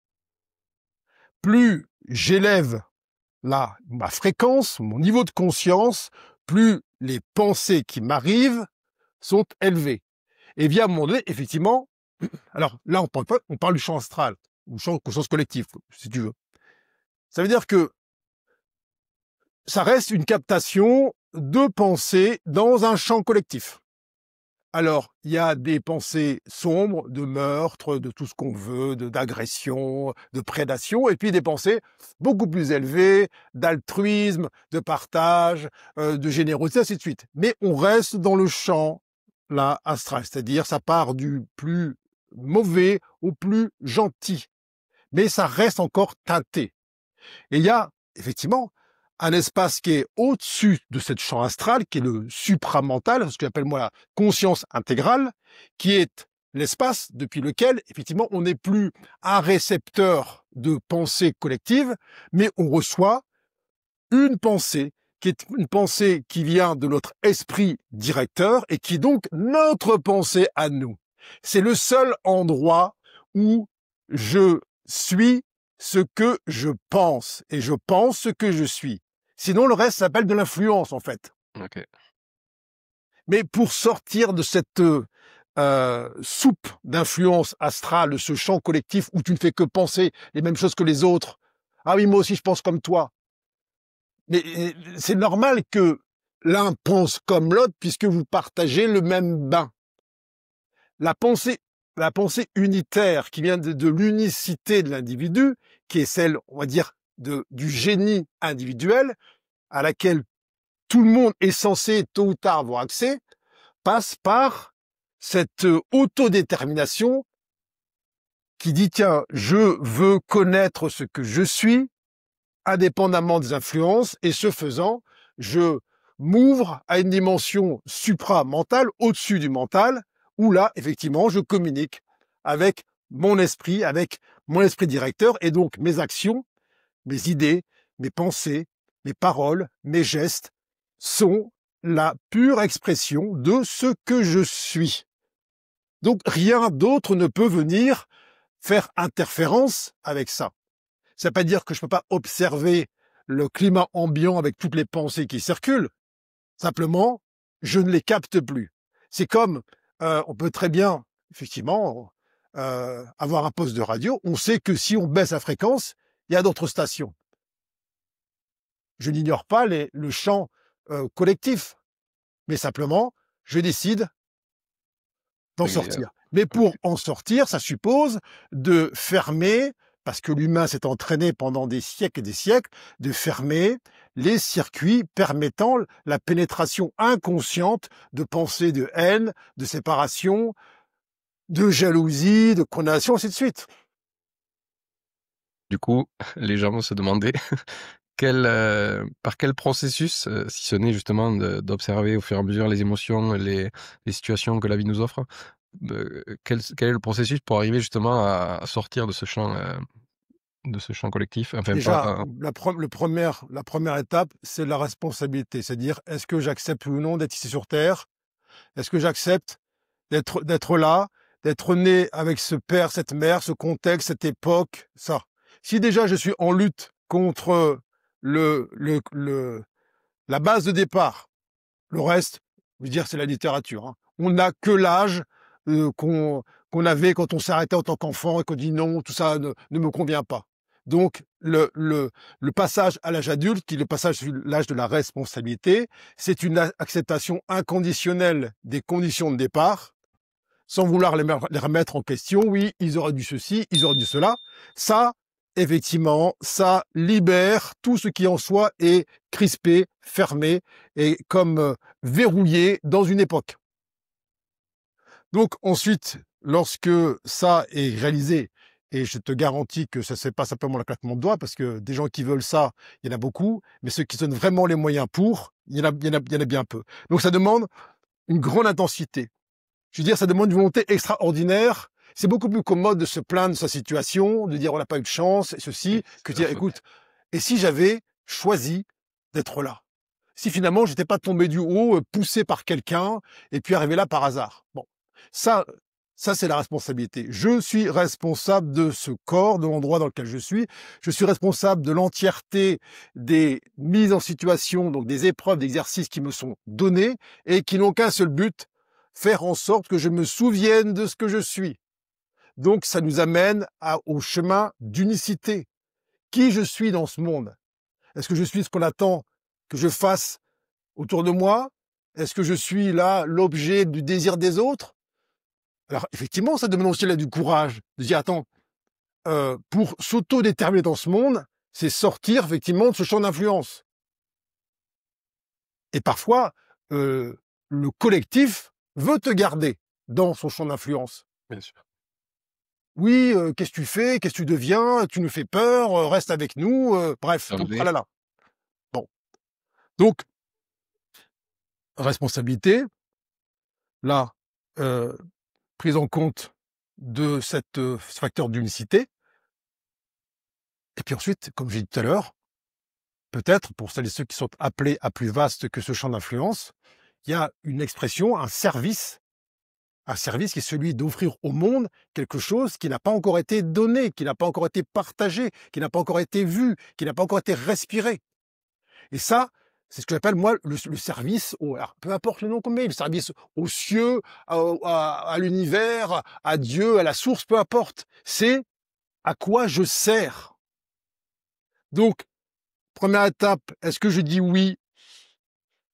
Plus j'élève ma fréquence, mon niveau de conscience, plus les pensées qui m'arrivent sont élevées. Et bien à un moment donné, effectivement, alors là, on parle du champ astral, ou champ de conscience collectif, si tu veux. Ça veut dire que ça reste une captation de pensées dans un champ collectif. Alors, il y a des pensées sombres, de meurtre, de tout ce qu'on veut, d'agression, de prédation, et puis des pensées beaucoup plus élevées, d'altruisme, de partage, de générosité, ainsi de suite. Mais on reste dans le champ, là, astral, c'est-à-dire ça part du plus mauvais au plus gentil. Mais ça reste encore teinté. Et il y a, effectivement, un espace qui est au-dessus de cette champ astral, qui est le supramental, ce que j'appelle moi la conscience intégrale, qui est l'espace depuis lequel, effectivement, on n'est plus un récepteur de pensée collective, mais on reçoit une pensée, qui est une pensée qui vient de notre esprit directeur et qui est donc notre pensée à nous. C'est le seul endroit où je suis ce que je pense et je pense ce que je suis. Sinon, le reste s'appelle de l'influence, en fait. Ok. Mais pour sortir de cette soupe d'influence astrale, de ce champ collectif où tu ne fais que penser les mêmes choses que les autres. Ah oui, moi aussi, je pense comme toi. Mais c'est normal que l'un pense comme l'autre puisque vous partagez le même bain. La pensée unitaire qui vient de l'unicité de l'individu, qui est celle, on va dire, du génie individuel, à laquelle tout le monde est censé tôt ou tard avoir accès, passe par cette autodétermination qui dit, tiens, je veux connaître ce que je suis, indépendamment des influences, et ce faisant, je m'ouvre à une dimension supramentale, au-dessus du mental, où là, effectivement, je communique avec mon esprit directeur, et donc mes actions, mes idées, mes pensées, mes paroles, mes gestes sont la pure expression de ce que je suis. Donc rien d'autre ne peut venir faire interférence avec ça. Ça ne veut pas dire que je ne peux pas observer le climat ambiant avec toutes les pensées qui circulent. Simplement, je ne les capte plus. C'est comme, on peut très bien, effectivement, avoir un poste de radio. On sait que si on baisse la fréquence, il y a d'autres stations. Je n'ignore pas le champ collectif, mais simplement, je décide d'en sortir. Mais pour en sortir, ça suppose de fermer, parce que l'humain s'est entraîné pendant des siècles et des siècles, de fermer les circuits permettant la pénétration inconsciente de pensées de haine, de séparation, de jalousie, de condamnation, ainsi de suite. Du coup, les gens vont se demander par quel processus, si ce n'est justement d'observer au fur et à mesure les émotions, les situations que la vie nous offre, quel est le processus pour arriver justement à sortir de ce champ collectif? Enfin, Déjà, pas, la première étape, c'est la responsabilité. C'est-à-dire, est-ce que j'accepte ou non d'être ici sur Terre? Est-ce que j'accepte d'être là, d'être né avec ce père, cette mère, ce contexte, cette époque, ça. Si déjà je suis en lutte contre le la base de départ. Le reste, je veux dire, c'est la littérature. Hein. On n'a que l'âge qu'on avait quand on s'arrêtait en tant qu'enfant et qu'on dit non, tout ça ne me convient pas. Donc, le passage à l'âge adulte, qui est le passage sur l'âge de la responsabilité, c'est une acceptation inconditionnelle des conditions de départ, sans vouloir les remettre en question. Oui, ils auraient dû ceci, ils auraient dû cela. Ça, effectivement, ça libère tout ce qui en soi est crispé, fermé et comme verrouillé dans une époque. Donc ensuite, lorsque ça est réalisé, et je te garantis que ça ne se fait pas simplement le claquement de doigts, parce que des gens qui veulent ça, il y en a beaucoup, mais ceux qui donnent vraiment les moyens pour, il y en a bien peu. Donc ça demande une grande intensité. Je veux dire, ça demande une volonté extraordinaire. C'est beaucoup plus commode de se plaindre de sa situation, de dire on n'a pas eu de chance, et ceci, que de dire écoute, et si j'avais choisi d'être là? Si finalement j'étais pas tombé du haut, poussé par quelqu'un, et puis arrivé là par hasard. Bon, ça c'est la responsabilité. Je suis responsable de ce corps, de l'endroit dans lequel je suis. Je suis responsable de l'entièreté des mises en situation, donc des épreuves, d'exercices qui me sont donnés et qui n'ont qu'un seul but, faire en sorte que je me souvienne de ce que je suis. Donc ça nous amène au chemin d'unicité. Qui je suis dans ce monde? Est-ce que je suis ce qu'on attend que je fasse autour de moi? Est-ce que je suis là l'objet du désir des autres? Alors effectivement, ça demande aussi là du courage, de dire attends, pour s'auto-déterminer dans ce monde, c'est sortir effectivement de ce champ d'influence. Et parfois, le collectif veut te garder dans son champ d'influence. Bien sûr. Oui, qu'est-ce que tu fais? Qu'est-ce que tu deviens? Tu nous fais peur, reste avec nous, bref, tout Hervé, tralala. Bon, donc responsabilité, là, prise en compte de ce facteur d'unicité. Et puis ensuite, comme j'ai dit tout à l'heure, peut-être pour celles et ceux qui sont appelés à plus vaste que ce champ d'influence, il y a une expression, un service qui est celui d'offrir au monde quelque chose qui n'a pas encore été donné, qui n'a pas encore été partagé, qui n'a pas encore été vu, qui n'a pas encore été respiré. Et ça, c'est ce que j'appelle, moi, le service, alors, peu importe le nom qu'on met, le service aux cieux, à l'univers, à Dieu, à la source, peu importe. C'est à quoi je sers. Donc, première étape, est-ce que je dis oui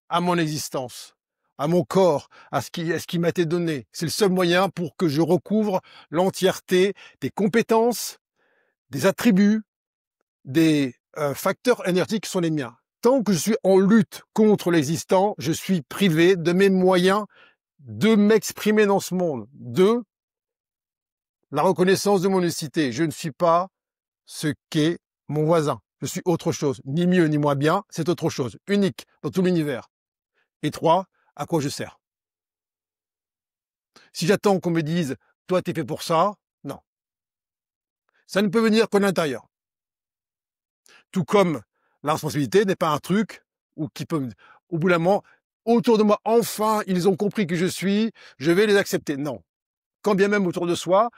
à mon existence, à mon corps, à ce qui m'a été donné? C'est le seul moyen pour que je recouvre l'entièreté des compétences, des attributs, des facteurs énergétiques qui sont les miens. Tant que je suis en lutte contre l'existant, je suis privé de mes moyens de m'exprimer dans ce monde, de la reconnaissance de mon unicité. Je ne suis pas ce qu'est mon voisin. Je suis autre chose, ni mieux ni moins bien, c'est autre chose, unique dans tout l'univers. Et 3, à quoi je sers? Si j'attends qu'on me dise « toi, t'es fait pour ça », non. Ça ne peut venir qu'à l'intérieur. Tout comme la responsabilité n'est pas un truc qui peut, au bout d'un moment, autour de moi, enfin, ils ont compris qui je vais les accepter. Non. Quand bien même autour de soi,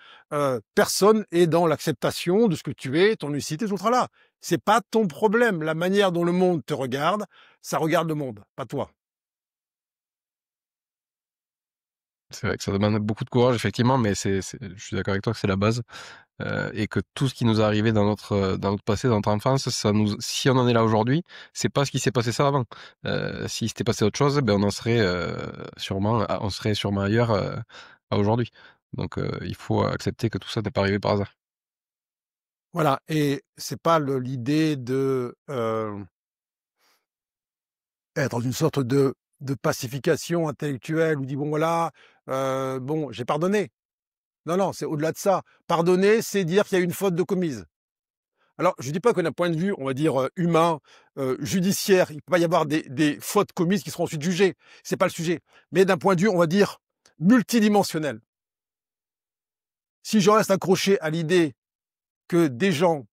personne est dans l'acceptation de ce que tu es, ton unicité, tout là. C'est pas ton problème. La manière dont le monde te regarde, ça regarde le monde, pas toi. c'est vrai que ça demande beaucoup de courage, effectivement, mais je suis d'accord avec toi que c'est la base. Et que tout ce qui nous est arrivé dans notre passé, dans notre enfance, si on en est là aujourd'hui, c'est pas ce qui s'est passé ça avant. S'il s'était passé autre chose, ben on serait sûrement ailleurs à aujourd'hui. Donc il faut accepter que tout ça n'est pas arrivé par hasard. Voilà, et c'est pas l'idée de être dans une sorte de pacification intellectuelle où dit bon voilà, bon j'ai pardonné. Non, non, c'est au-delà de ça. Pardonner, c'est dire qu'il y a une faute de commise. Alors, je dis pas que d'un point de vue, on va dire humain, judiciaire, il peut pas y avoir des fautes commises qui seront ensuite jugées. C'est pas le sujet. Mais d'un point de vue, on va dire multidimensionnel. Si je reste accroché à l'idée que des gens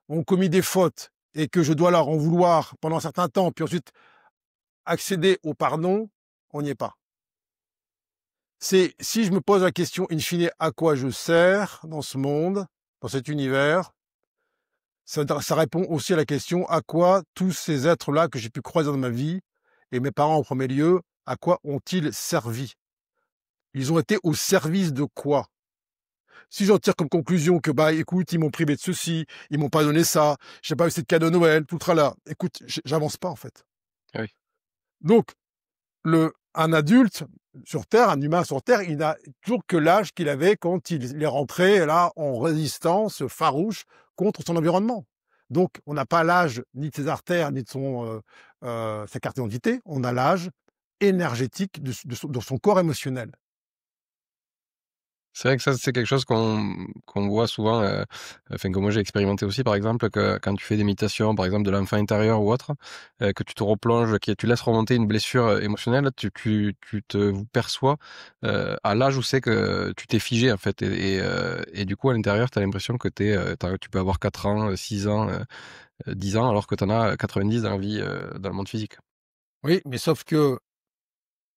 ont commis des fautes et que je dois leur en vouloir pendant un certain temps, puis ensuite accéder au pardon, on n'y est pas. C'est si je me pose la question in fine à quoi je sers dans ce monde, dans cet univers, Ça répond aussi à la question à quoi tous ces êtres-là que j'ai pu croiser dans ma vie, et mes parents en premier lieu, à quoi ont-ils servi? Ils ont été au service de quoi? Si j'en tire comme conclusion que, bah, écoute, ils m'ont privé de ceci, ils m'ont pas donné ça, j'ai pas eu cette cadeau de Noël, tout le tralala. Écoute, j'avance pas, en fait. Ah oui. Donc, un adulte sur Terre, un humain sur Terre, il n'a toujours que l'âge qu'il avait quand il est rentré là en résistance farouche contre son environnement. Donc, on n'a pas l'âge ni de ses artères, ni de sa carte d'identité, on a l'âge énergétique de son corps émotionnel. C'est vrai que ça, c'est quelque chose qu'on voit souvent, enfin que moi j'ai expérimenté aussi par exemple, que quand tu fais des méditations, par exemple de l'enfant intérieur ou autre, que tu te replonges, que tu laisses remonter une blessure, émotionnelle, tu te perçois, à l'âge où c'est que tu t'es figé en fait et du coup à l'intérieur, tu as l'impression que tu peux avoir 4 ans, 6 ans, 10 ans alors que tu en as 90 dans la vie, dans le monde physique. Oui, mais sauf que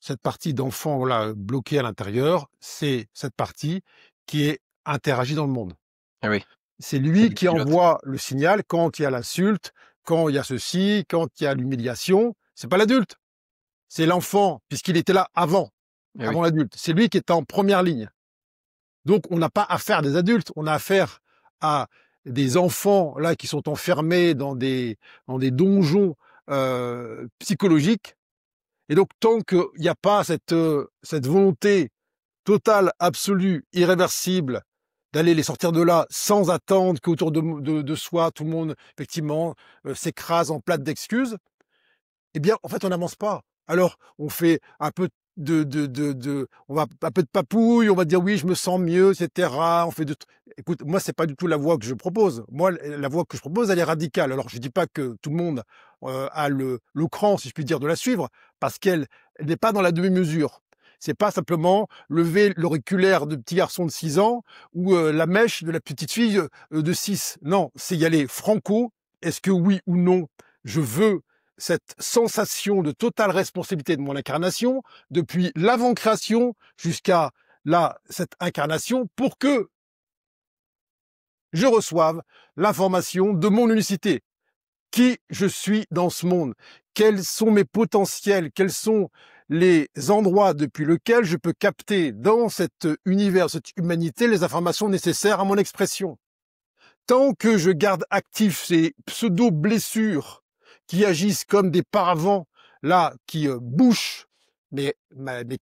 cette partie d'enfant là, bloquée à l'intérieur, c'est cette partie qui est interagie dans le monde. Ah oui, C'est celle lui qui qui pilote. envoie le signal quand il y a l'insulte, quand il y a ceci, quand il y a l'humiliation. C'est pas l'adulte, c'est l'enfant, puisqu'il était là avant, Eh oui, avant l'adulte. C'est lui qui est en première ligne. Donc, on n'a pas affaire à des adultes, on a affaire à des enfants là qui sont enfermés dans des donjons psychologiques. Et donc, tant qu'il n'y a pas cette volonté totale, absolue, irréversible, d'aller les sortir de là sans attendre qu'autour de soi, tout le monde, effectivement, s'écrase en plate d'excuses, eh bien, en fait, on n'avance pas. Alors, on fait un peu on va un peu de papouille, on va dire oui, je me sens mieux, etc. On fait écoute, moi, c'est pas du tout la voie que je propose. Moi, la voie que je propose, elle est radicale. Alors, je dis pas que tout le monde a le cran, si je puis dire, de la suivre, parce elle n'est pas dans la demi-mesure. C'est pas simplement lever l'auriculaire de petit garçon de 6 ans ou la mèche de la petite fille de 6. Non, c'est y aller franco. Est-ce que oui ou non, je veux cette sensation de totale responsabilité de mon incarnation, depuis l'avant-création jusqu'à cette incarnation, pour que je reçoive l'information de mon unicité. Qui je suis dans ce monde? Quels sont mes potentiels? Quels sont les endroits depuis lesquels je peux capter dans cet univers, cette humanité, les informations nécessaires à mon expression? Tant que je garde actifs ces pseudo-blessures qui agissent comme des paravents, là, qui bouchent mes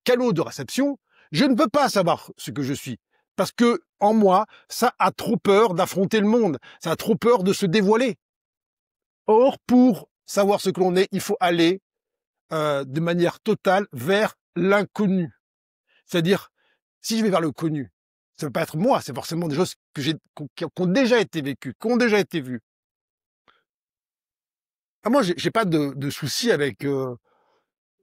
canaux de réception, je ne peux pas savoir ce que je suis. Parce que, en moi, ça a trop peur d'affronter le monde. Ça a trop peur de se dévoiler. Or, pour savoir ce que l'on est, il faut aller de manière totale vers l'inconnu. C'est-à-dire, si je vais vers le connu, ça ne veut pas être moi, c'est forcément des choses qui ont déjà été vécues, qui ont déjà été vues. Ah, moi, j'ai pas de souci avec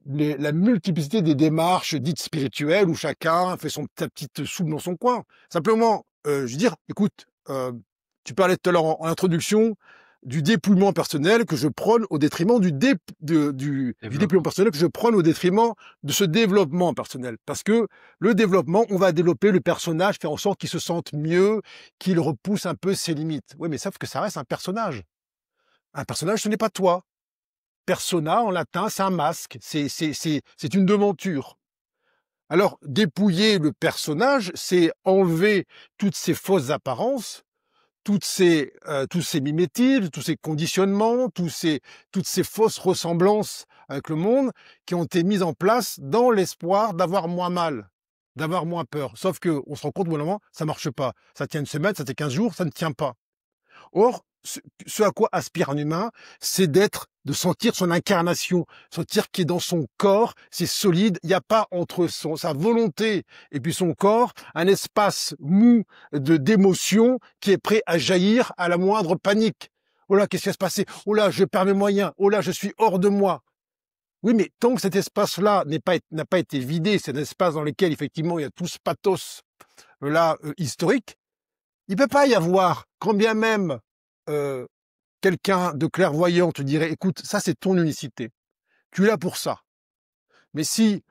la multiplicité des démarches dites spirituelles où chacun fait sa petite soupe dans son coin. Simplement, je veux dire, écoute, tu parlais tout à l'heure en introduction du dépouillement personnel que je prône au détriment du dépouillement développement. personnel que je prône au détriment de ce développement personnel. Parce que le développement, on va développer le personnage, faire en sorte qu'il se sente mieux, qu'il repousse un peu ses limites. Oui, mais sauf que ça reste un personnage. Un personnage, ce n'est pas toi. Persona, en latin, c'est un masque, c'est une devanture. Alors, dépouiller le personnage, c'est enlever toutes ces fausses apparences, tous ces mimétismes, tous ces conditionnements, toutes ces fausses ressemblances avec le monde qui ont été mises en place dans l'espoir d'avoir moins mal, d'avoir moins peur. Sauf que on se rend compte au bout d'un moment, ça marche pas. Ça tient une semaine, ça tient 15 jours, ça ne tient pas. Or, ce à quoi aspire un humain, c'est de sentir son incarnation, sentir qu'il est dans son corps, c'est solide, il n'y a pas entre sa volonté et puis son corps un espace mou d'émotion qui est prêt à jaillir à la moindre panique. Oh là, qu'est-ce qui va se passer? Oh là, je perds mes moyens. Oh là, je suis hors de moi. Oui, mais tant que cet espace-là n'a pas été vidé, c'est un espace dans lequel effectivement il y a tout ce pathos là historique, il peut pas y avoir, quand bien même euh, quelqu'un de clairvoyant te dirait, écoute, ça c'est ton unicité, tu es là pour ça. Mais si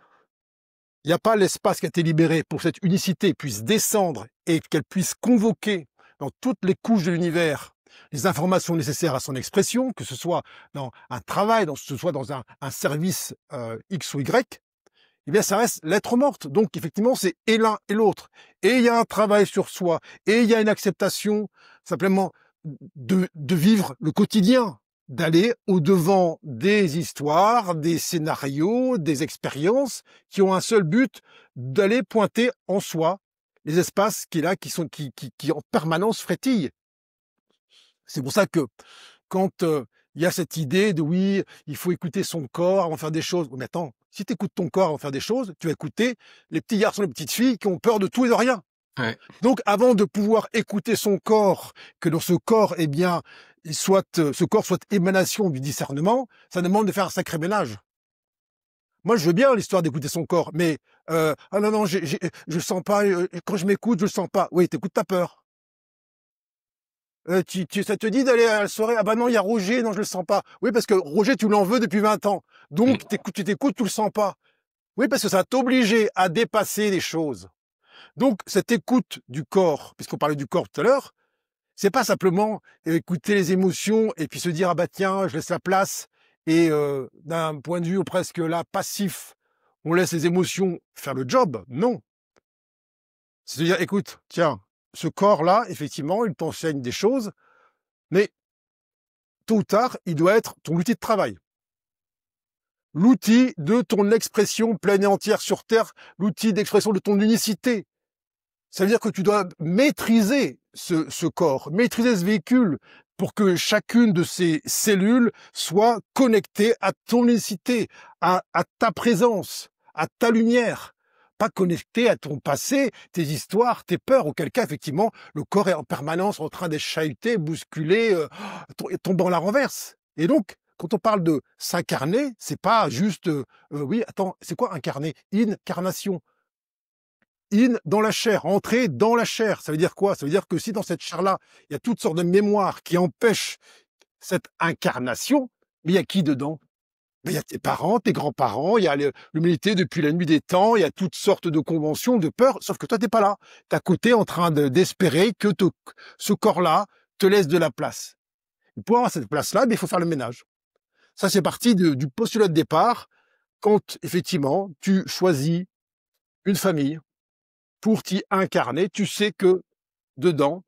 il n'y a pas l'espace qui a été libéré pour que cette unicité puisse descendre et qu'elle puisse convoquer dans toutes les couches de l'univers les informations nécessaires à son expression, que ce soit dans un travail, que ce soit dans un service X ou Y, eh bien, ça reste lettre morte. Donc, effectivement, c'est et l'un et l'autre. Et il y a un travail sur soi, et il y a une acceptation, simplement, de vivre le quotidien, d'aller au-devant des histoires, des scénarios, des expériences qui ont un seul but, d'aller pointer en soi les espaces qui, là, qui en permanence frétillent. C'est pour ça que quand il y a cette idée de oui, il faut écouter son corps avant de faire des choses. Mais attends, si tu écoutes ton corps avant de faire des choses, tu vas écouter les petits garçons et les petites filles qui ont peur de tout et de rien. Ouais. Donc, avant de pouvoir écouter son corps, que dans ce corps, eh bien, ce corps soit émanation du discernement, ça demande de faire un sacré ménage. Moi, je veux bien l'histoire d'écouter son corps, mais ah non, non, je sens pas, quand je m'écoute, je le sens pas. Oui, t'écoutes ta peur. Ça te dit d'aller à la soirée? Ah bah non, il y a Roger, non, je le sens pas. Oui, parce que Roger, tu l'en veux depuis 20 ans. Donc, tu t'écoutes, tu le sens pas. Oui, parce que ça t'oblige à dépasser les choses. Donc, cette écoute du corps, puisqu'on parlait du corps tout à l'heure, c'est pas simplement écouter les émotions et puis se dire, ah bah tiens, je laisse la place. Et d'un point de vue presque là, passif, on laisse les émotions faire le job. Non. C'est de dire, écoute, tiens, ce corps-là, effectivement, il t'enseigne des choses, mais tôt ou tard, il doit être ton outil de travail. L'outil de ton expression pleine et entière sur Terre, l'outil d'expression de ton unicité. Ça veut dire que tu dois maîtriser ce corps, maîtriser ce véhicule pour que chacune de ces cellules soit connectée à ton unicité, à ta présence, à ta lumière. Pas connectée à ton passé, tes histoires, tes peurs, auquel cas, effectivement, le corps est en permanence en train d'être chahuté, bousculé, tombant à la renverse. Et donc, quand on parle de s'incarner, c'est pas juste, oui, attends, c'est quoi incarner? Incarnation. In dans la chair, entrer dans la chair. Ça veut dire quoi? Ça veut dire que si dans cette chair-là, il y a toutes sortes de mémoires qui empêchent cette incarnation, mais il y a qui dedans? Mais il y a tes parents, tes grands-parents, il y a l'humanité depuis la nuit des temps, il y a toutes sortes de conventions, de peurs, sauf que toi, t'es pas là. T'es à côté en train d'espérer que ce corps-là te laisse de la place. Et pour avoir cette place-là, il faut faire le ménage. Ça, c'est parti du postulat de départ, quand effectivement, tu choisis une famille, pour t'y incarner, tu sais que dedans,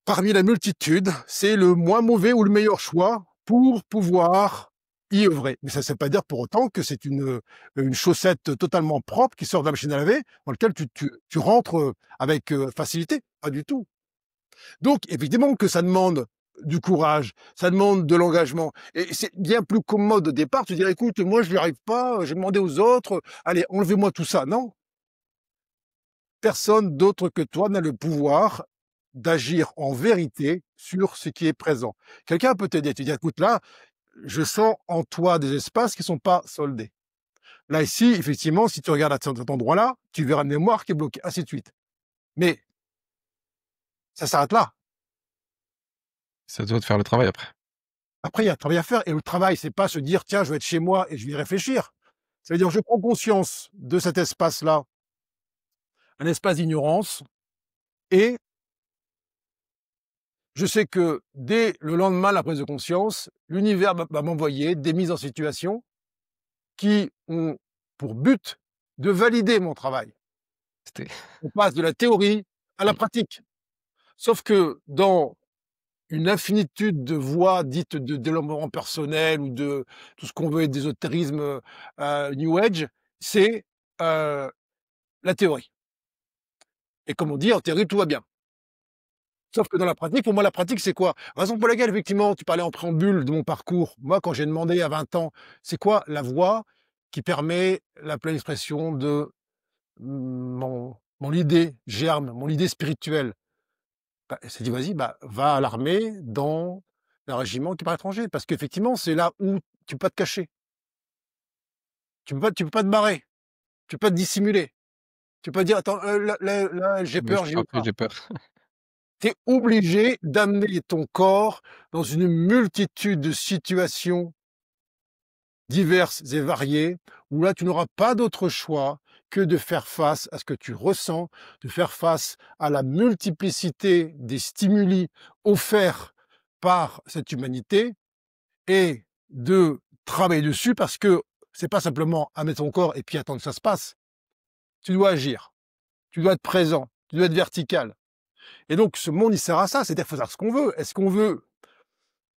parmi la multitude, c'est le moins mauvais ou le meilleur choix pour pouvoir y œuvrer. Mais ça ne veut pas dire pour autant que c'est une chaussette totalement propre qui sort de la machine à laver, dans laquelle tu rentres avec facilité. Pas du tout. Donc, évidemment que ça demande du courage, ça demande de l'engagement. Et c'est bien plus commode au départ de dire, écoute, moi, je n'y arrive pas, j'ai demandé aux autres, allez, enlevez-moi tout ça. Non, personne d'autre que toi n'a le pouvoir d'agir en vérité sur ce qui est présent. Quelqu'un peut t'aider, te dire, écoute, là, je sens en toi des espaces qui ne sont pas soldés. Là, ici, effectivement, si tu regardes à cet endroit-là, tu verras une mémoire qui est bloquée, ainsi de suite. Mais ça s'arrête là. Ça doit te faire le travail après. Après, il y a un travail à faire. Et le travail, c'est pas se dire, tiens, je vais être chez moi et je vais y réfléchir. Ça veut dire, je prends conscience de cet espace-là, un espace d'ignorance, et je sais que dès le lendemain de la prise de conscience, l'univers va m'envoyer des mises en situation qui ont pour but de valider mon travail. On passe de la théorie à la pratique. Sauf que dans une infinitude de voies dites de développement personnel ou de tout ce qu'on veut être d'ésotérisme New Age, c'est la théorie. Et comme on dit, en théorie, tout va bien. Sauf que dans la pratique, pour moi, la pratique, c'est quoi? Raison pour laquelle, effectivement, tu parlais en préambule de mon parcours. Moi, quand j'ai demandé à 20 ans, c'est quoi la voie qui permet la pleine expression de mon idée germe, mon idée spirituelle? Bah, c'est dit, vas-y, bah, va à l'armée dans un régiment qui est par étranger. Parce qu'effectivement, c'est là où tu peux pas te cacher. Tu peux pas te barrer. Tu peux pas te dissimuler. Tu peux pas dire, attends, là, j'ai Mais je peur, suis j'y pas vais prêt, pas. j'ai peur. Tu es obligé d'amener ton corps dans une multitude de situations diverses et variées, où là, tu n'auras pas d'autre choix que de faire face à ce que tu ressens, de faire face à la multiplicité des stimuli offerts par cette humanité et de travailler dessus parce que c'est pas simplement amener ton corps et puis attendre que ça se passe. Tu dois agir, tu dois être présent, tu dois être vertical. Et donc ce monde, il sert à ça, c'est-à-dire qu'il faut savoir ce qu'on veut. Est-ce qu'on veut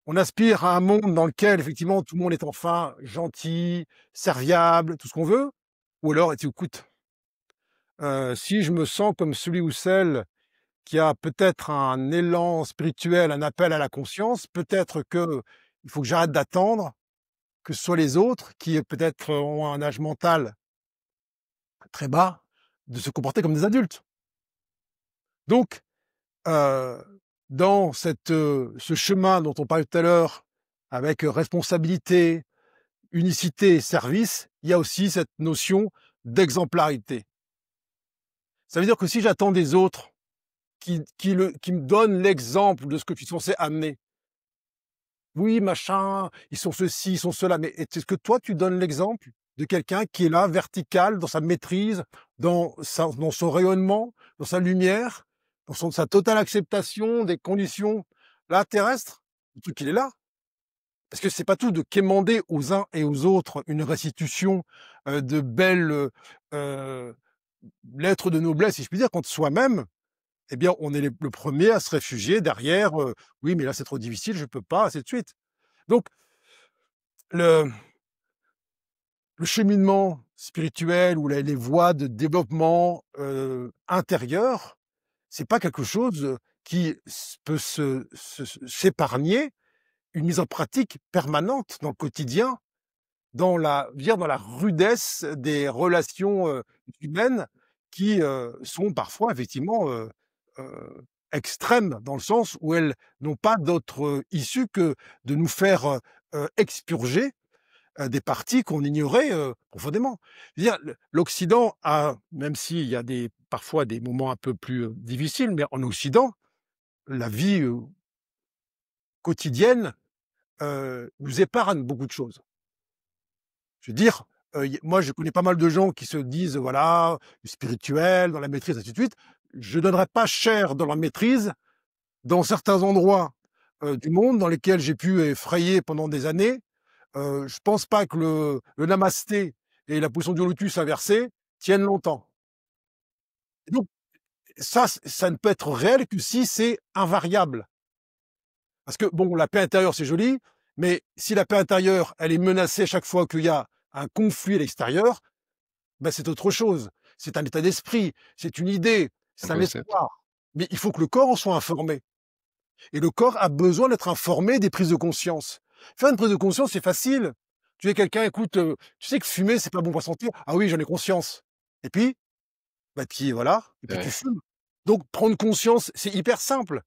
on aspire à un monde dans lequel effectivement tout le monde est enfin gentil, serviable, tout ce qu'on veut? Ou alors, écoute, si je me sens comme celui ou celle qui a peut-être un élan spirituel, un appel à la conscience, peut-être qu'il faut que j'arrête d'attendre que ce soit les autres qui, peut-être, ont un âge mental très bas, de se comporter comme des adultes. Donc, heu, dans ce chemin dont on parlait tout à l'heure, avec, responsabilité, unicité et service, il y a aussi cette notion d'exemplarité. Ça veut dire que si j'attends des autres qui me donnent l'exemple de ce que je suis censé amener, oui, machin, ils sont ceci, ils sont cela, mais est-ce que toi, tu donnes l'exemple de quelqu'un qui est là, vertical, dans sa maîtrise, dans son rayonnement, dans sa lumière, sa totale acceptation des conditions là, terrestres? Le truc, il est là. Parce que c'est pas tout de quémander aux uns et aux autres une restitution, de belles, heu, lettres de noblesse, si je puis dire, quand soi-même, eh bien, on est le premier à se réfugier derrière, «Oui, mais là, c'est trop difficile, je peux pas», ainsi de suite. Donc le le cheminement spirituel ou les voies de développement, intérieur, c'est pas quelque chose, qui peut s'épargner une mise en pratique permanente dans le quotidien, dans la rudesse des relations, humaines qui, sont parfois effectivement, extrêmes, dans le sens où elles n'ont pas d'autre, issue que de nous faire, expurger, des parties qu'on ignorait, profondément. Je veux dire, l'Occident a, même s'il y a parfois des moments un peu plus, difficiles, mais en Occident, la vie, quotidienne, nous épargne beaucoup de choses. Je veux dire, moi, je connais pas mal de gens qui se disent, voilà, spirituels, dans la maîtrise, ainsi de suite. Je donnerais pas cher dans la maîtrise, dans certains endroits, du monde dans lesquels j'ai pu effrayer pendant des années. Je pense pas que le namasté et la position du lotus inversée tiennent longtemps. Et donc ça ne peut être réel que si c'est invariable. Parce que bon, la paix intérieure, c'est joli, mais si la paix intérieure, elle est menacée chaque fois qu'il y a un conflit à l'extérieur, ben, c'est autre chose. C'est un état d'esprit, c'est une idée, Un c'est un concept. espoir. Mais il faut que le corps en soit informé. Et le corps a besoin d'être informé des prises de conscience. Faire une prise de conscience, c'est facile. Tu es quelqu'un, écoute, tu sais que fumer, c'est pas bon pour la santé. Ah oui, j'en ai conscience. Et puis, bah, puis voilà, et puis tu Ouais. fumes. Donc, prendre conscience, c'est hyper simple.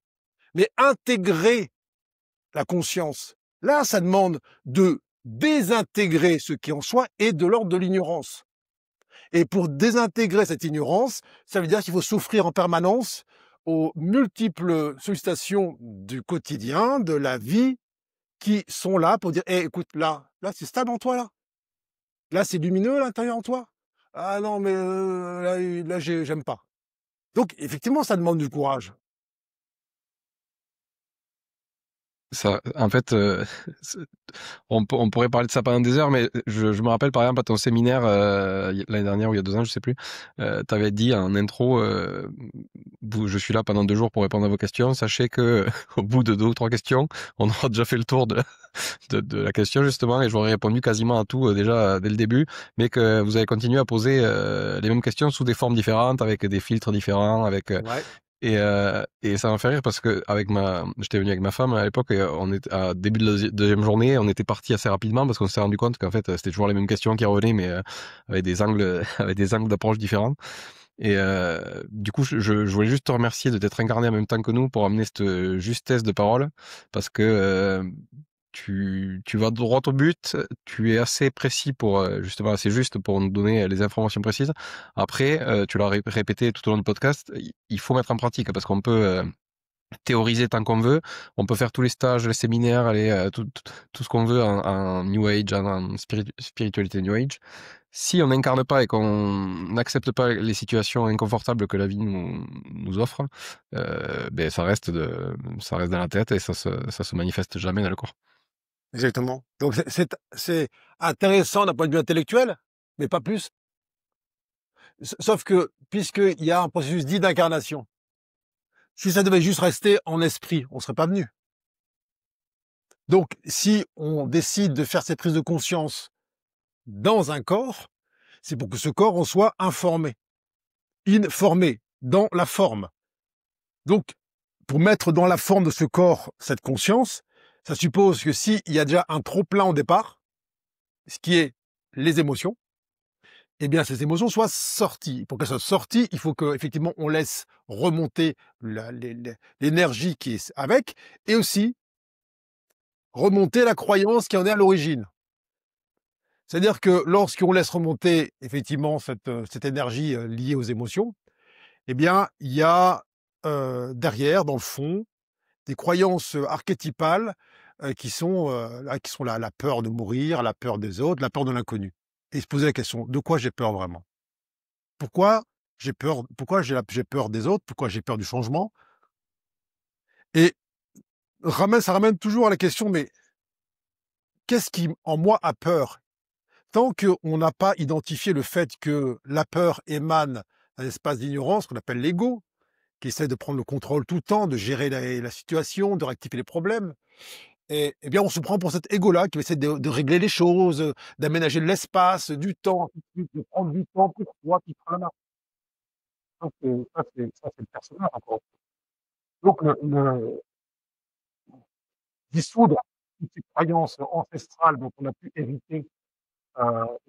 Mais intégrer la conscience, là, ça demande de désintégrer ce qui est en soi et de l'ordre de l'ignorance. Et pour désintégrer cette ignorance, ça veut dire qu'il faut souffrir en permanence aux multiples sollicitations du quotidien, de la vie, qui sont là pour dire: «Eh, écoute, là, c'est stable en toi, là? Là, c'est lumineux à l'intérieur en toi? Ah non, mais là, j'aime pas». Donc effectivement, ça demande du courage. Ça, en fait, c'est on pourrait parler de ça pendant des heures, mais je me rappelle par exemple à ton séminaire, l'année dernière ou il y a 2 ans, je sais plus, tu avais dit en intro, vous je suis là pendant 2 jours pour répondre à vos questions. Sachez que au bout de 2 ou 3 questions, on aura déjà fait le tour de la question justement et j'aurais répondu quasiment à tout, déjà, dès le début, mais que vous avez continué à poser, les mêmes questions sous des formes différentes, avec des filtres différents, avec, Ouais, et ça m'a fait rire parce que j'étais venu avec ma femme à l'époque et on était à début de la deuxième journée, on était parti assez rapidement parce qu'on s'est rendu compte qu'en fait c'était toujours les mêmes questions qui revenaient mais avec des angles avec des angles d'approche différents. Et du coup, je voulais juste te remercier de t'être incarné en même temps que nous pour amener cette justesse de parole parce que tu vas droit au but, tu es assez précis pour justement assez juste pour nous donner les informations précises. Après, tu l'as répété tout au long du podcast, il faut mettre en pratique parce qu'on peut théoriser tant qu'on veut. On peut faire tous les stages, les séminaires, tout ce qu'on veut en New Age, spiritualité New Age. Si on n'incarne pas et qu'on n'accepte pas les situations inconfortables que la vie nous offre, ben ça reste dans la tête et ça se manifeste jamais dans le corps. Exactement. Donc c'est intéressant d'un point de vue intellectuel, mais pas plus. Sauf que, puisqu'il y a un processus dit d'incarnation, si ça devait juste rester en esprit, on serait pas venu. Donc, si on décide de faire cette prise de conscience dans un corps, c'est pour que ce corps en soit informé, informé dans la forme. Donc, pour mettre dans la forme de ce corps cette conscience, ça suppose que s'il y a déjà un trop-plein au départ, ce qui est les émotions, eh bien, ces émotions soient sorties. Pour qu'elles soient sorties, il faut qu'effectivement, on laisse remonter l'énergie qui est avec, et aussi remonter la croyance qui en est à l'origine. C'est-à-dire que lorsqu'on laisse remonter effectivement cette énergie liée aux émotions, eh bien, il y a derrière, dans le fond, des croyances archétypales qui sont la peur de mourir, la peur des autres, la peur de l'inconnu. Et se poser la question, de quoi j'ai peur vraiment? Pourquoi j'ai peur? Pourquoi j'ai peur des autres? Pourquoi j'ai peur du changement? Et ça ramène toujours à la question, mais qu'est-ce qui en moi a peur? Tant qu'on n'a pas identifié le fait que la peur émane d'un espace d'ignorance qu'on appelle l'ego, qui essaie de prendre le contrôle tout le temps, de gérer la situation, de rectifier les problèmes, et eh bien, on se prend pour cet ego-là qui essaie de régler les choses, d'aménager de l'espace, du temps, de prendre du temps pour soi, qui prend la main. Ça, c'est le personnage encore. Donc, dissoudre toutes ces croyances ancestrales dont on a pu hériter,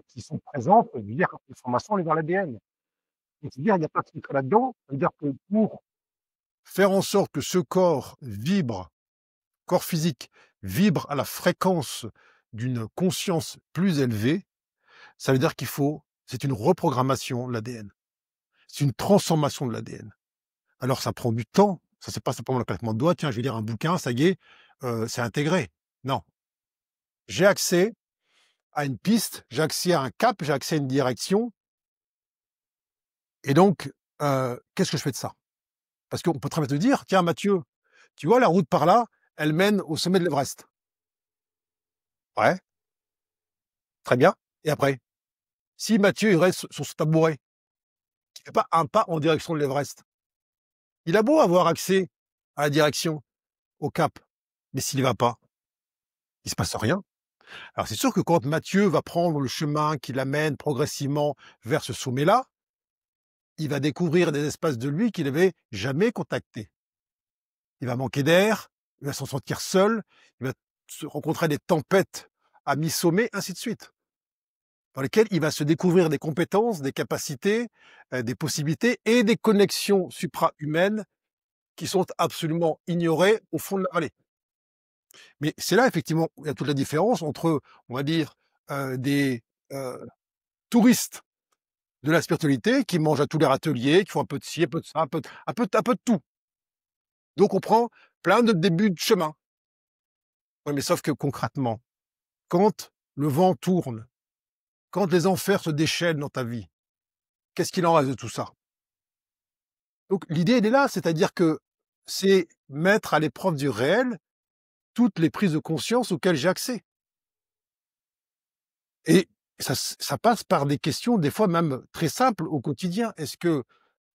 qui sont présentes, via l'information, elle est dans l'ADN. C'est-à-dire, il n'y a pas de secret là-dedans. C'est-à-dire que pour faire en sorte que ce corps vibre, corps physique, vibre à la fréquence d'une conscience plus élevée, ça veut dire c'est une reprogrammation de l'ADN. C'est une transformation de l'ADN. Alors, ça prend du temps. Ça, c'est pas simplement le claquement de doigts. Tiens, je vais lire un bouquin, ça y est, c'est intégré. Non. J'ai accès à une piste, j'ai accès à un cap, j'ai accès à une direction. Et donc, qu'est-ce que je fais de ça? Parce qu'on peut très bien te dire, tiens, Mathieu, tu vois, la route par là, elle mène au sommet de l'Everest. Ouais, très bien. Et après, si Mathieu il reste sur ce tabouret, qui fait pas un pas en direction de l'Everest, il a beau avoir accès à la direction, au cap, mais s'il y va pas, il se passe rien. Alors c'est sûr que quand Mathieu va prendre le chemin qui l'amène progressivement vers ce sommet-là, il va découvrir des espaces de lui qu'il n'avait jamais contactés. Il va manquer d'air, il va s'en sentir seul, il va se rencontrer des tempêtes à mi-sommet, ainsi de suite, dans lesquelles il va se découvrir des compétences, des capacités, des possibilités et des connexions supra-humaines qui sont absolument ignorées au fond de la vallée. Mais c'est là, effectivement, où il y a toute la différence entre, on va dire, des touristes de la spiritualité qui mangent à tous les râteliers, qui font un peu de ci, un peu de ça, un peu de tout. Donc on prend plein de débuts de chemin. Ouais, mais sauf que concrètement, quand le vent tourne, quand les enfers se déchaînent dans ta vie, qu'est-ce qu'il en reste de tout ça? Donc l'idée, elle est là, c'est-à-dire que c'est mettre à l'épreuve du réel toutes les prises de conscience auxquelles j'ai accès. Et ça passe par des questions, des fois même très simples au quotidien. Est-ce que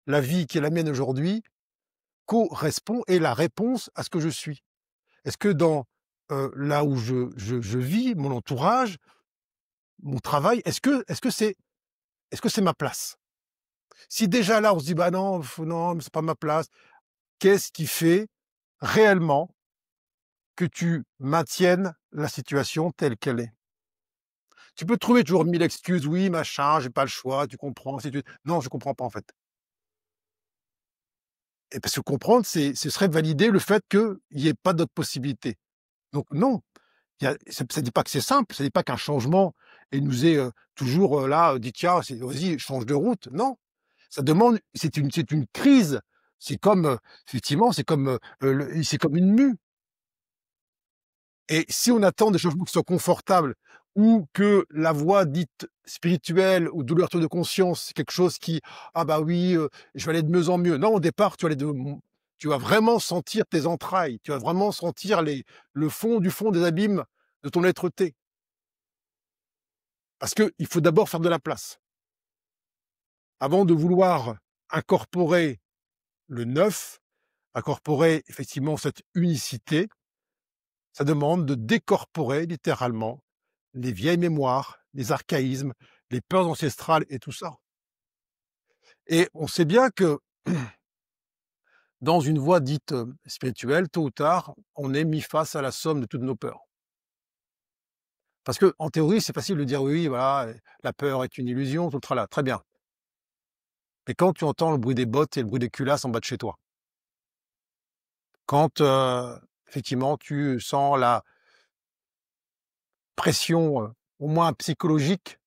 la vie qui est la mienne aujourd'hui correspond et la réponse à ce que je suis? Est-ce que dans là où je vis, mon entourage, mon travail, est-ce que c'est ma place? Si déjà là, on se dit: «Bah non, non, mais c'est pas ma place», qu'est-ce qui fait réellement que tu maintiennes la situation telle qu'elle est? Tu peux trouver toujours 1000 excuses: «Oui, machin, j'ai pas le choix, tu comprends, ainsi de suite». Non, je comprends pas en fait. Et parce que comprendre, ce serait valider le fait qu'il y ait pas d'autre possibilité. Donc non, ça dit pas que c'est simple, ça dit pas qu'un changement et nous est, toujours, là, dit: «Tiens, vas-y, change de route». Non, ça demande c'est une crise C'est comme, effectivement, c'est comme une mue. Et si on attend des changements qui soient confortables ou que la voie dite spirituelle ou de l'ouverture de conscience, c'est quelque chose qui: «Ah bah oui, je vais aller de mieux en mieux». Non, au départ, tu vas vraiment sentir tes entrailles, tu vas vraiment sentir le fond du fond des abîmes de ton être-té. Parce qu'il faut d'abord faire de la place. Avant de vouloir incorporer le neuf, incorporer effectivement cette unicité, ça demande de décorporer littéralement les vieilles mémoires, les archaïsmes, les peurs ancestrales et tout ça. Et on sait bien que dans une voie dite spirituelle, tôt ou tard, on est mis face à la somme de toutes nos peurs. Parce que en théorie, c'est facile de dire oui, oui, voilà, la peur est une illusion, tout le tralala, très bien. Mais quand tu entends le bruit des bottes et le bruit des culasses en bas de chez toi, quand effectivement tu sens la pression, au moins psychologique,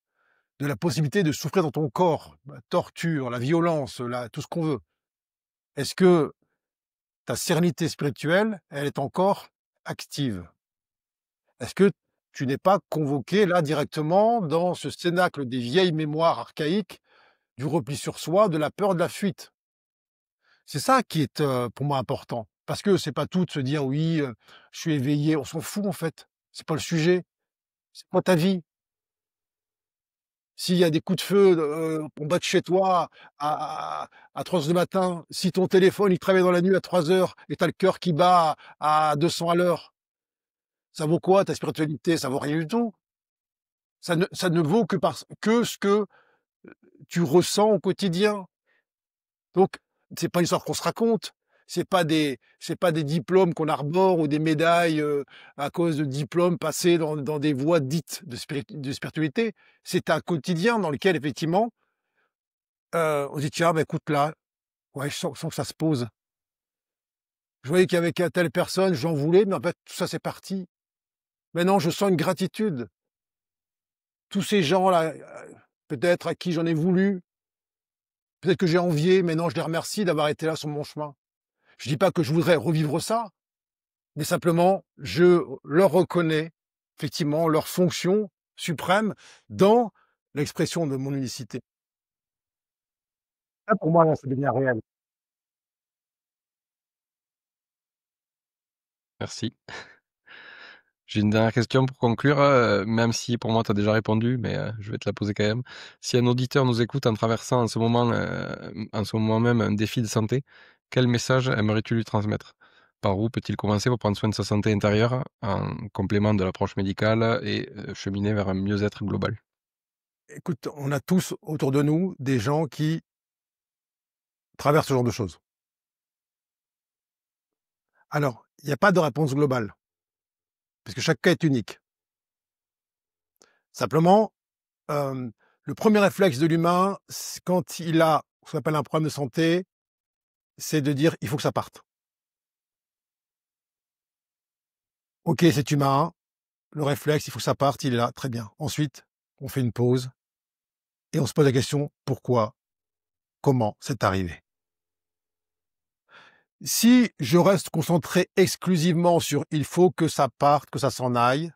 de la possibilité de souffrir dans ton corps, la torture, la violence, tout ce qu'on veut. Est-ce que ta sérénité spirituelle, elle est encore active? Est-ce que tu n'es pas convoqué là directement dans ce cénacle des vieilles mémoires archaïques, du repli sur soi, de la peur de la fuite? C'est ça qui est, pour moi important. Parce que c'est pas tout de se dire: «Oui, je suis éveillé», on s'en fout en fait. C'est pas le sujet, c'est pas ta vie. S'il y a des coups de feu, en bas de chez toi à 3 heures du matin, si ton téléphone, il travaille dans la nuit à 3 heures et tu as le cœur qui bat à 200 à l'heure, ça vaut quoi ta spiritualité? Ça vaut rien du tout. Ça ne vaut que ce que tu ressens au quotidien. Donc c'est pas une histoire qu'on se raconte, c'est pas des diplômes qu'on arbore ou des médailles, à cause de diplômes passés dans des voies dites de spiritualité. C'est un quotidien dans lequel effectivement, on dit: «Tiens, bah, écoute là, ouais, je sens que ça se pose. Je voyais qu'avec telle personne, j'en voulais, mais en fait tout ça c'est parti. Maintenant je sens une gratitude. Tous ces gens-là, peut-être à qui j'en ai voulu, peut-être que j'ai envié, maintenant je les remercie d'avoir été là sur mon chemin». Je dis pas que je voudrais revivre ça, mais simplement je leur reconnais effectivement leur fonction suprême dans l'expression de mon unicité. Ça pour moi, là, ça devient réel. Merci. J'ai une dernière question pour conclure, même si pour moi tu as déjà répondu, mais je vais te la poser quand même. Si un auditeur nous écoute en traversant en ce moment même un défi de santé, quel message aimerais-tu lui transmettre? Par où peut-il commencer pour prendre soin de sa santé intérieure, en complément de l'approche médicale et cheminer vers un mieux-être global? Écoute, on a tous autour de nous des gens qui traversent ce genre de choses. Alors, il y a pas de réponse globale, puisque chaque cas est unique. Simplement, hem, le premier réflexe de l'humain, quand il a ce qu'on appelle un problème de santé, c'est de dire: «Il faut que ça parte». OK, c'est humain, le réflexe, il faut que ça parte, il est là, très bien. Ensuite, on fait une pause et on se pose la question: «Pourquoi? Comment c'est arrivé?» Si je reste concentré exclusivement sur: «Il faut que ça parte, que ça s'en aille»,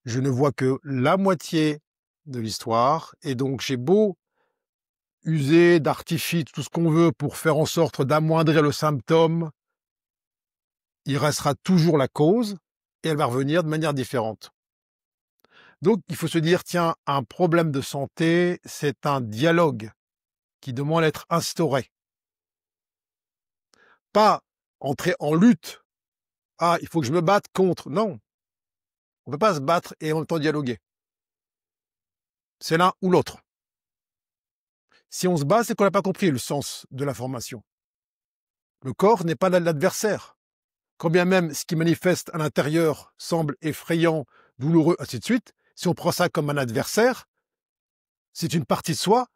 je ne vois que la moitié de l'histoire et donc j'ai beau user d'artifices, tout ce qu'on veut pour faire en sorte d'amoindrir le symptôme, il restera toujours la cause et elle va revenir de manière différente. Donc il faut se dire: «Tiens, un problème de santé, c'est un dialogue qui demande à être instauré». Pas entrer en lutte. «Ah, il faut que je me batte contre». Non, on peut pas se battre et en même temps dialoguer. C'est l'un ou l'autre. Si on se bat, c'est qu'on n'a pas compris le sens de l'information. Le corps n'est pas l'adversaire. Quand bien même ce qui manifeste à l'intérieur semble effrayant, douloureux, ainsi de suite, si on prend ça comme un adversaire, c'est une partie de soi,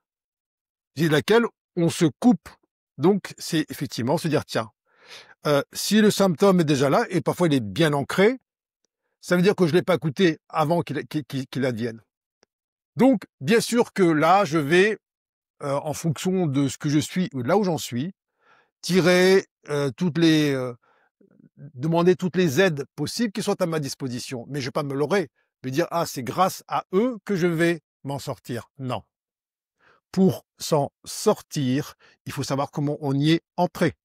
de laquelle on se coupe. Donc c'est effectivement se dire: «Tiens, si le symptôme est déjà là et parfois il est bien ancré, ça veut dire que je l'ai pas écouté avant qu'il advienne». Donc bien sûr que là, je vais, en fonction de ce que je suis ou de là où j'en suis, tirer demander toutes les aides possibles qui sont à ma disposition. Mais je vais pas me leurrer, de dire ah c'est grâce à eux que je vais m'en sortir. Non. Pour s'en sortir, il faut savoir comment on y est entré.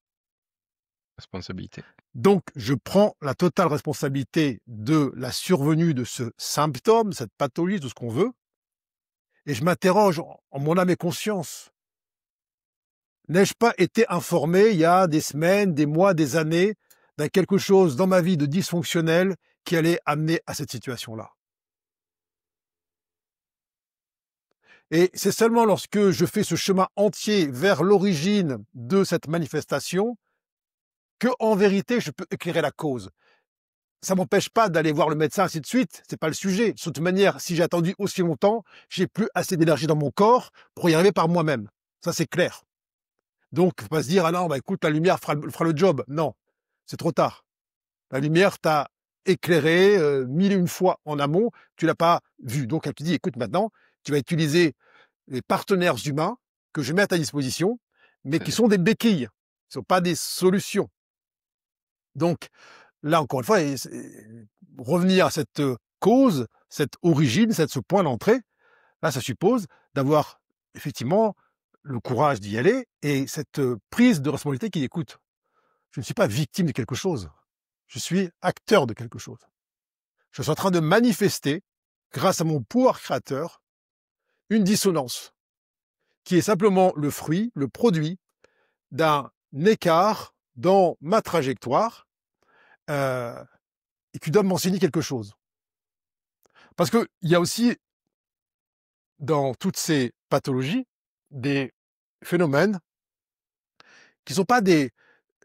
Responsabilité. Donc, je prends la totale responsabilité de la survenue de ce symptôme, cette pathologie, tout ce qu'on veut, et je m'interroge en mon âme et conscience. N'ai-je pas été informé il y a des semaines, des mois, des années, d'un quelque chose dans ma vie de dysfonctionnel qui allait amener à cette situation-là? Et c'est seulement lorsque je fais ce chemin entier vers l'origine de cette manifestation que, en vérité, je peux éclairer la cause. Ça m'empêche pas d'aller voir le médecin, ainsi de suite. C'est pas le sujet. De toute manière, si j'ai attendu aussi longtemps, j'ai plus assez d'énergie dans mon corps pour y arriver par moi-même. Ça, c'est clair. Donc, faut pas se dire, ah non, bah écoute, la lumière fera le job. Non. C'est trop tard. La lumière t'a éclairé mille et une fois en amont, tu l'as pas vu. Donc, elle te dit, écoute, maintenant, tu vas utiliser les partenaires humains que je mets à ta disposition, mais qui sont des béquilles. Ce ne sont pas des solutions. Donc, là, encore une fois, revenir à cette cause, cette origine, ce point d'entrée, là, ça suppose d'avoir effectivement le courage d'y aller et cette prise de responsabilité qui écoute. Je ne suis pas victime de quelque chose. Je suis acteur de quelque chose. Je suis en train de manifester, grâce à mon pouvoir créateur, une dissonance qui est simplement le fruit, le produit d'un écart dans ma trajectoire et qui doit m'enseigner quelque chose. Parce qu'il y a aussi, dans toutes ces pathologies, des phénomènes qui ne sont pas des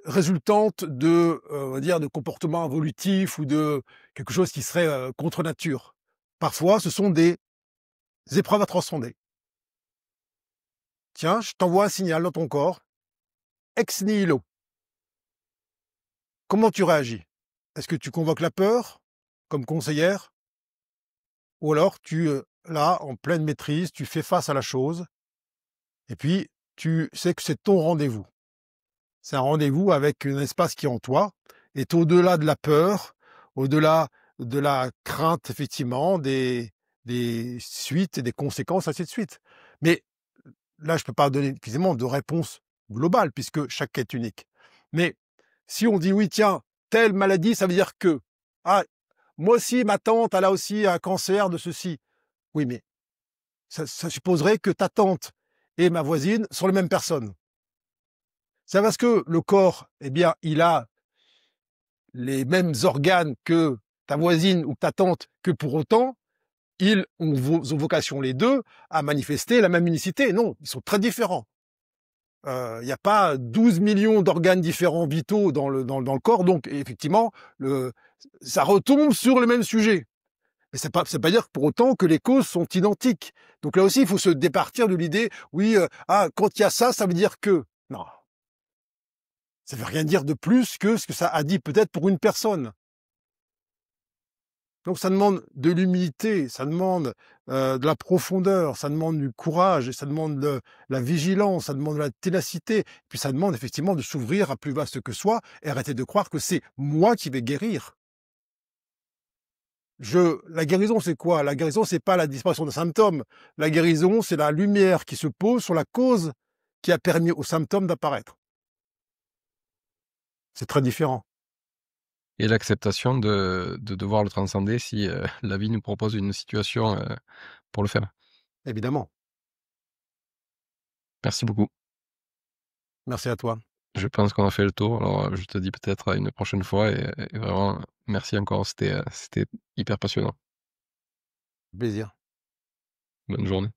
résultantes de, on va dire, de comportements évolutifs ou de quelque chose qui serait contre nature. Parfois, ce sont des épreuves à transcender. Tiens, je t'envoie un signal dans ton corps, ex nihilo. Comment tu réagis? Est-ce que tu convoques la peur comme conseillère? Ou alors tu, là, en pleine maîtrise, tu fais face à la chose et puis tu sais que c'est ton rendez-vous. C'est un rendez-vous avec un espace qui est en toi, est au-delà de la peur, au-delà de la crainte, effectivement, des suites et des conséquences, ainsi de suite. Mais là, je ne peux pas donner, effectivement, de réponse globale, puisque chaque cas est unique. Mais si on dit, oui, tiens, telle maladie, ça veut dire que, ah, moi aussi, ma tante, elle a aussi un cancer de ceci. Oui, mais ça supposerait que ta tante et ma voisine sont les mêmes personnes. C'est parce que le corps, eh bien, il a les mêmes organes que ta voisine ou ta tante, que pour autant, ils ont vocation les deux à manifester la même unicité. Non, ils sont très différents. Il n'y a pas 12 millions d'organes différents vitaux dans le corps, donc effectivement, ça retombe sur le même sujet. Mais c'est pas dire pour autant que les causes sont identiques. Donc là aussi, il faut se départir de l'idée, oui, quand il y a ça, ça veut dire que. Non. Ça veut rien dire de plus que ce que ça a dit peut-être pour une personne. Donc ça demande de l'humilité, ça demande de la profondeur, ça demande du courage, et ça demande de la vigilance, ça demande de la ténacité, puis ça demande effectivement de s'ouvrir à plus vaste que soi et arrêter de croire que c'est moi qui vais guérir. La guérison, c'est quoi? La guérison, c'est pas la disparition d'un symptôme. La guérison, c'est la lumière qui se pose sur la cause qui a permis au symptôme d'apparaître. C'est très différent. Et l'acceptation de devoir le transcender si la vie nous propose une situation pour le faire. Évidemment. Merci beaucoup. Merci à toi. Je pense qu'on a fait le tour. Alors, je te dis peut-être à une prochaine fois et vraiment, merci encore. C'était hyper passionnant. Plaisir. Bonne journée.